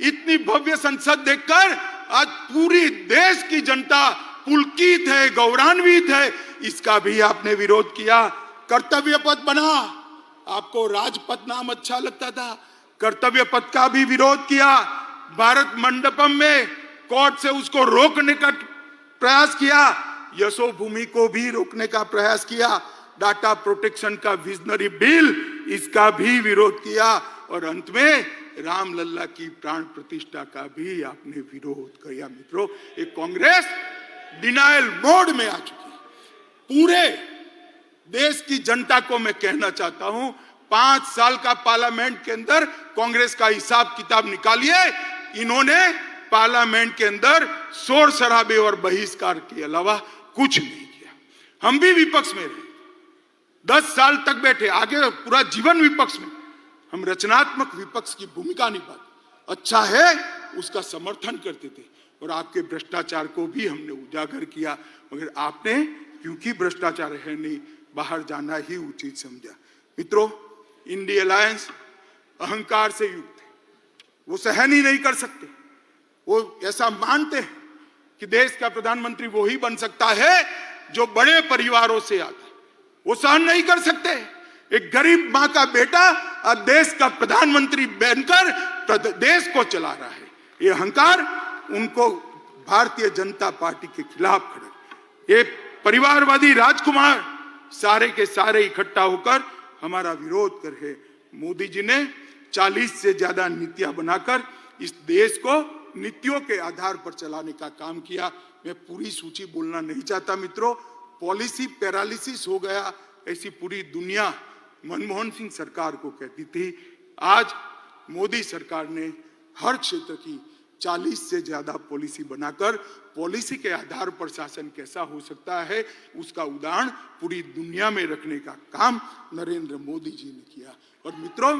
इतनी भव्य संसद देखकर आज पूरी देश की जनता पुलकित है, गौरवान्वित है। इसका भी आपने विरोध किया। कर्तव्य पथ बना, आपको राजपथ नाम अच्छा लगता था, कर्तव्य पथ का भी विरोध किया। भारत मंडपम में कोर्ट से उसको रोकने का प्रयास किया। यशोभूमि को भी रोकने का प्रयास किया। डाटा प्रोटेक्शन का विजनरी बिल, इसका भी विरोध किया। और अंत में रामलल्ला की प्राण प्रतिष्ठा का भी आपने विरोध किया। मित्रों, एक कांग्रेस डिनायल मोड में आ चुकी है। पूरे देश की जनता को मैं कहना चाहता हूं, 5 साल का पार्लियामेंट के अंदर कांग्रेस का हिसाब किताब निकालिए। इन्होंने पार्लियामेंट के अंदर शोर शराबे और बहिष्कार के अलावा कुछ नहीं किया। हम भी विपक्ष में रहे, 10 साल तक बैठे, आगे पूरा जीवन विपक्ष में। हम रचनात्मक विपक्ष की भूमिका निभाते, अच्छा है उसका समर्थन करते थे। और आपके भ्रष्टाचार को भी हमने उजागर किया। मगर आपने, क्योंकि भ्रष्टाचार है नहीं, बाहर जाना ही उचित समझा। मित्रों, इंडिया अलायंस अहंकार से युक्त है। वो सहन ही नहीं कर सकते। वो ऐसा मानते हैं कि देश का प्रधानमंत्री वो ही बन सकता है जो बड़े परिवारों से आता है, वो सहन नहीं कर सकते। एक गरीब मां का बेटा अब देश का प्रधानमंत्री बनकर देश को चला रहा है। ये अहंकार उनको भारतीय जनता पार्टी के खिलाफ खड़े। ये परिवारवादी राजकुमार सारे के सारे इकट्ठा होकर हमारा विरोध कर रहे। मोदी जी ने 40 से ज्यादा नीतियां बनाकर इस देश को नीतियों के आधार पर चलाने का काम किया। मैं पूरी सूची बोलना नहीं चाहता मित्रों, पॉलिसी पैरालिसिस हो गया ऐसी पूरी दुनिया मनमोहन सिंह सरकार को कहती थी। आज मोदी सरकार ने हर क्षेत्र की 40 से ज्यादा पॉलिसी बनाकर पॉलिसी के आधार पर शासन कैसा हो सकता है उसका उदाहरण पूरी दुनिया में रखने का काम नरेंद्र मोदी जी ने किया। और मित्रों,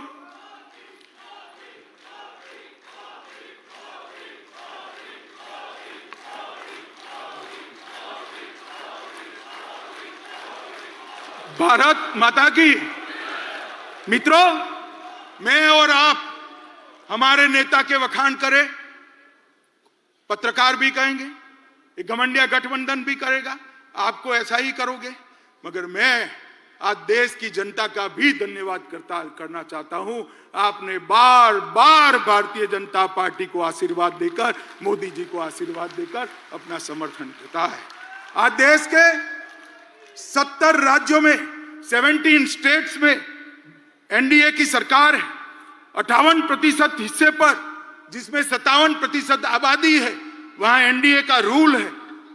भारत माता की। मित्रों, मैं और आप हमारे नेता के वखान करें, पत्रकार भी कहेंगे, एक घमंडिया गठबंधन भी करेगा, आपको ऐसा ही करोगे। मगर मैं आज देश की जनता का भी धन्यवाद करना चाहता हूं। आपने बार बार भारतीय जनता पार्टी को आशीर्वाद देकर, मोदी जी को आशीर्वाद देकर अपना समर्थन देता है। आज देश के 70 राज्यों में 17 स्टेट्स में एनडीए की सरकार है। 58% हिस्से पर, जिसमें 57% आबादी है, वहां एनडीए का रूल है।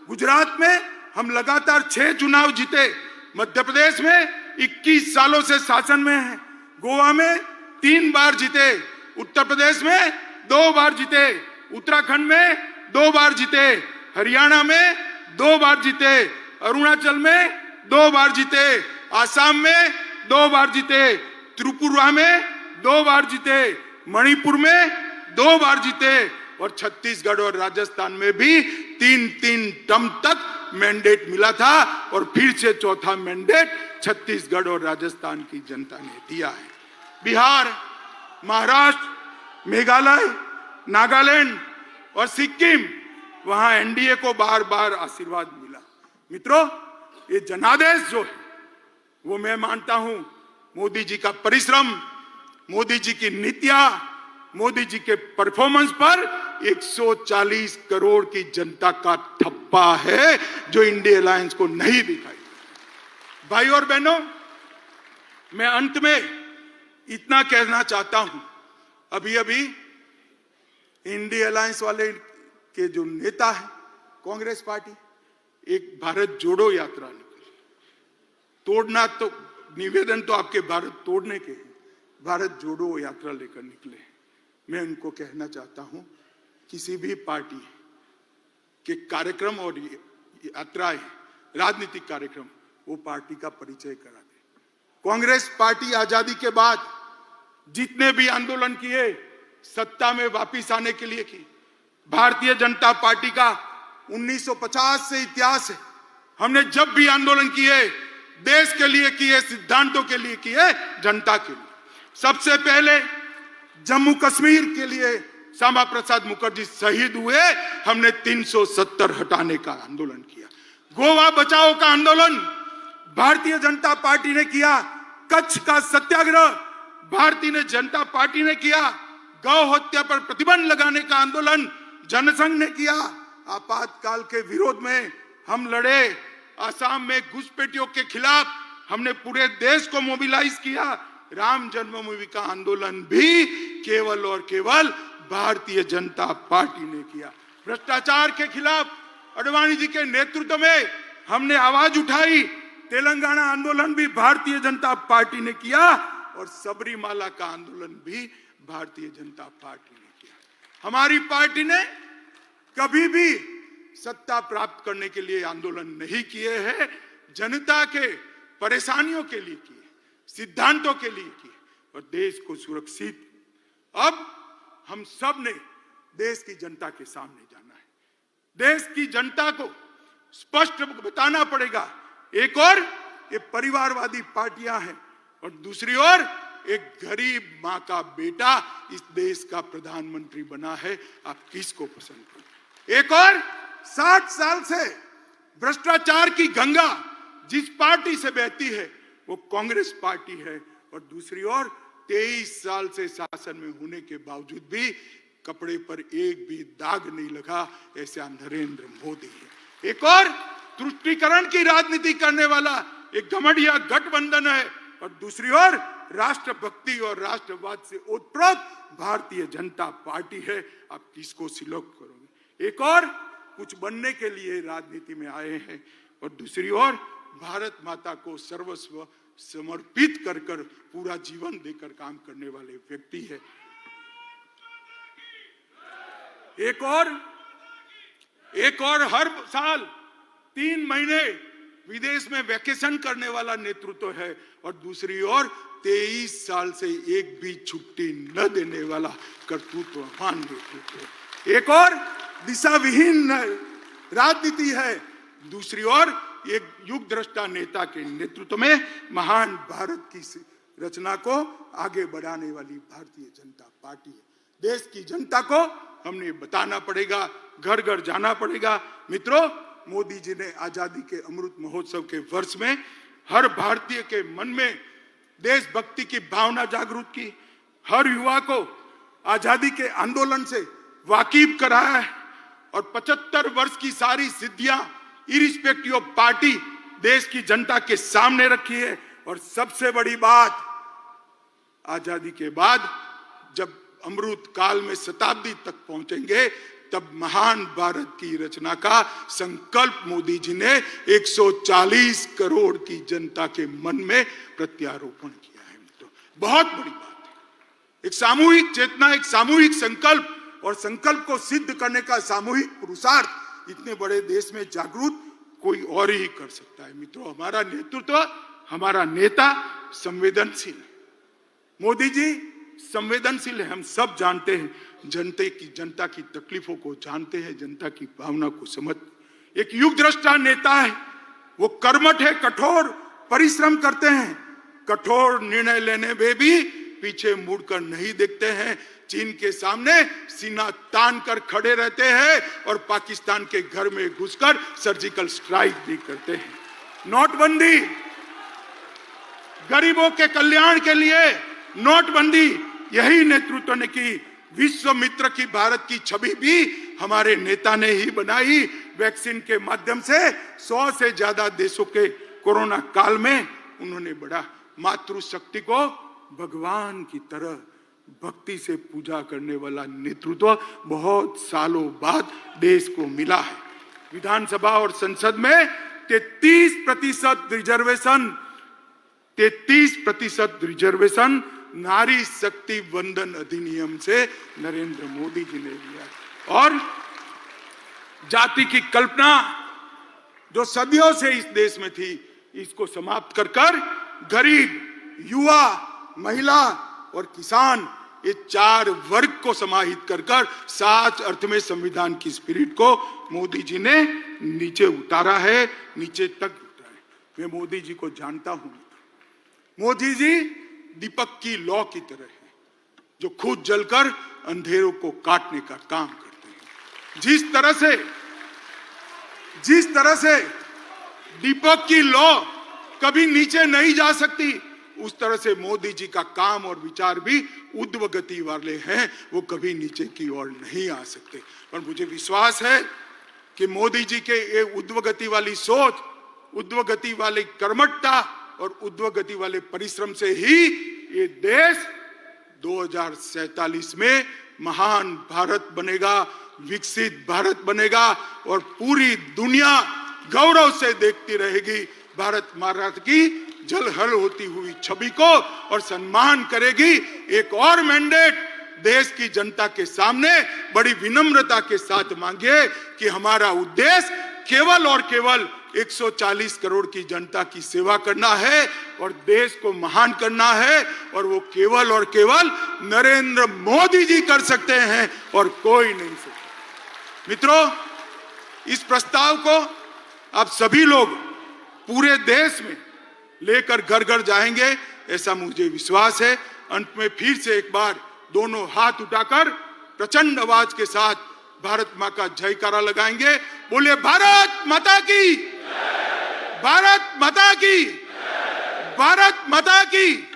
गुजरात में हम लगातार 6 चुनाव जीते। मध्य प्रदेश में 21 सालों से शासन में है। गोवा में 3 बार जीते। उत्तर प्रदेश में 2 बार जीते। उत्तराखंड में 2 बार जीते। हरियाणा में 2 बार जीते। अरुणाचल में 2 बार जीते। आसाम में 2 बार जीते। त्रिपुरा में 2 बार जीते। मणिपुर में 2 बार जीते। और छत्तीसगढ़ और राजस्थान में भी 3-3 टर्म तक मैंडेट मिला था। और फिर से चौथा मैंडेट छत्तीसगढ़ और राजस्थान की जनता ने दिया है। बिहार, महाराष्ट्र, मेघालय, नागालैंड और सिक्किम, वहां एनडीए को बार बार आशीर्वाद मिला। मित्रों, ये जनादेश जो है वो मैं मानता हूं मोदी जी का परिश्रम, मोदी जी की नीतियां, मोदी जी के परफॉर्मेंस पर 140 करोड़ की जनता का ठप्पा है जो इंडिया अलायंस को नहीं दिखाई। भाई और बहनों, मैं अंत में इतना कहना चाहता हूं। अभी अभी इंडिया अलायंस वाले के जो नेता है कांग्रेस पार्टी, एक भारत जोड़ो यात्रा निकली। तोड़ना तो, निवेदन तो आपके भारत तोड़ने के हैं, भारत जोड़ो यात्रा लेकर निकले। मैं उनको कहना चाहता हूं, किसी भी पार्टी के कार्यक्रम और यात्राएं, राजनीतिक कार्यक्रम, वो पार्टी का परिचय करा दे। कांग्रेस पार्टी आजादी के बाद जितने भी आंदोलन किए, सत्ता में वापिस आने के लिए की। भारतीय जनता पार्टी का 1950 से इतिहास है। हमने जब भी आंदोलन किए, देश के लिए किए, सिद्धांतों के लिए किए, जनता के लिए। सबसे पहले जम्मू कश्मीर के लिए श्यामा प्रसाद मुखर्जी शहीद हुए, हमने 370 हटाने का आंदोलन किया। गोवा बचाओ का आंदोलन भारतीय जनता पार्टी ने किया। कच्छ का सत्याग्रह भारतीय जनता पार्टी ने किया। गौ हत्या पर प्रतिबंध लगाने का आंदोलन जनसंघ ने किया। आपातकाल के विरोध में हम लड़े। असम में घुसपैठियों के खिलाफ हमने पूरे देश को मोबिलाइज किया। राम जन्मभूमि का आंदोलन भी केवल और केवल भारतीय जनता पार्टी ने किया। भ्रष्टाचार के खिलाफ अडवाणी जी के नेतृत्व में हमने आवाज उठाई। तेलंगाना आंदोलन भी भारतीय जनता पार्टी ने किया और सबरीमाला का आंदोलन भी भारतीय जनता पार्टी ने किया। हमारी पार्टी ने कभी भी सत्ता प्राप्त करने के लिए आंदोलन नहीं किए हैं, जनता के परेशानियों के लिए किए, सिद्धांतों के लिए किए और देश को सुरक्षित। अब हम सब ने देश की जनता के सामने जाना है। देश की जनता को स्पष्ट बताना पड़ेगा। एक और ये परिवारवादी पार्टियां हैं और दूसरी ओर एक गरीब मां का बेटा इस देश का प्रधानमंत्री बना है। आप किसको पसंद करें? एक और 60 साल से भ्रष्टाचार की गंगा जिस पार्टी से बहती है वो कांग्रेस पार्टी है, और दूसरी ओर 23 साल से शासन में होने के बावजूद भी कपड़े पर एक भी दाग नहीं लगा, ऐसा नरेंद्र मोदी है। एक और तुष्टीकरण की राजनीति करने वाला एक घमंडिया गठबंधन है, और दूसरी ओर राष्ट्रभक्ति और राष्ट्रवाद से ओतप्रोत भारतीय जनता पार्टी है। आप किसको सिलेक्ट करोगे? एक और कुछ बनने के लिए राजनीति में आए हैं, और दूसरी ओर भारत माता को सर्वस्व समर्पित कर पूरा जीवन देकर काम करने वाले व्यक्ति है। एक और हर साल 3 महीने विदेश में वैकेशन करने वाला नेतृत्व है, और दूसरी ओर 23 साल से एक भी छुट्टी न देने वाला कर्तृत्ववान नेतृत्व। एक और दिशा विहीन राजनीति है, दूसरी ओर एक युग दृष्टा नेता के नेतृत्व में महान भारत की रचना को आगे बढ़ाने वाली भारतीय जनता पार्टी है। देश की जनता को हमने बताना पड़ेगा, घर घर जाना पड़ेगा। मित्रों, मोदी जी ने आजादी के अमृत महोत्सव के वर्ष में हर भारतीय के मन में देशभक्ति की भावना जागृत की, हर युवा को आजादी के आंदोलन से वाकिफ कराया है, और 75 वर्ष की सारी सिद्धियां इरिस्पेक्टिव ऑफ पार्टी देश की जनता के सामने रखी है। और सबसे बड़ी बात, आजादी के बाद जब अमृत काल में शताब्दी तक पहुंचेंगे, तब महान भारत की रचना का संकल्प मोदी जी ने 140 करोड़ की जनता के मन में प्रत्यारोपण किया है। तो बहुत बड़ी बात है, एक सामूहिक चेतना, एक सामूहिक संकल्प, और संकल्प को सिद्ध करने का सामूहिक पुरुषार्थ इतने बड़े देश में जागरूक कोई और ही कर सकता है। मित्रों, हमारा नेतृत्व, हमारा नेता संवेदनशील है। मोदी जी संवेदनशील है, हम सब जानते हैं, जनता की तकलीफों को जानते हैं, जनता की भावना को समझ। एक युग दृष्टा नेता है, वो कर्मठ है, कठोर परिश्रम करते हैं, कठोर निर्णय लेने में भी पीछे मुड़कर नहीं देखते हैं, चीन के सामने सीना तान कर खड़े रहते हैं, और पाकिस्तान के घर में घुसकर सर्जिकल स्ट्राइक भी करते हैं। नोटबंदी, गरीबों के कल्याण के लिए नोटबंदी, यही नेतृत्व ने की। विश्व मित्र की भारत की छवि भी हमारे नेता ने ही बनाई। वैक्सीन के माध्यम से 100 से ज्यादा देशों के कोरोना काल में उन्होंने बढ़ा। मातृशक्ति को भगवान की तरह भक्ति से पूजा करने वाला नेतृत्व बहुत सालों बाद देश को मिला है। विधानसभा और संसद में 33% रिजर्वेशन नारी शक्ति वंदन अधिनियम से नरेंद्र मोदी जी ने लिया। और जाति की कल्पना जो सदियों से इस देश में थी, इसको समाप्त कर गरीब, युवा, महिला और किसान, ये 4 वर्ग को समाहित कर साच अर्थ में संविधान की स्पिरिट को मोदी जी ने नीचे उतारा है, नीचे तक उतारा है। मैं मोदी जी को जानता हूं। मोदी जी दीपक की लौ की तरह है, जो खुद जलकर अंधेरों को काटने का काम करते हैं। जिस तरह से दीपक की लौ कभी नीचे नहीं जा सकती, उस तरह से मोदी जी का काम और विचार भी ऊर्ध्व गति वाले हैं, वो कभी नीचे की ओर नहीं आ सकते। पर मुझे विश्वास है कि मोदी जी के ये ऊर्ध्व गति वाली सोच, ऊर्ध्व गति वाली कर्मठता और ऊर्ध्व गति वाले परिश्रम से ही ये देश 2047 में महान भारत बनेगा, विकसित भारत बनेगा, और पूरी दुनिया गौरव से देखती रहेगी भारत माता की जलहल होती हुई छवि को, और सम्मान करेगी। एक और मैंडेट देश की जनता के सामने बड़ी विनम्रता के साथ मांगे कि हमारा उद्देश्य केवल और केवल 140 करोड़ की जनता की सेवा करना है और देश को महान करना है, और वो केवल और केवल नरेंद्र मोदी जी कर सकते हैं और कोई नहीं सकता। मित्रों, इस प्रस्ताव को आप सभी लोग पूरे देश में लेकर घर घर जाएंगे, ऐसा मुझे विश्वास है। अंत में फिर से एक बार दोनों हाथ उठाकर प्रचंड आवाज के साथ भारत मां का जयकारा लगाएंगे। बोले भारत माता की, भारत माता की, भारत माता की।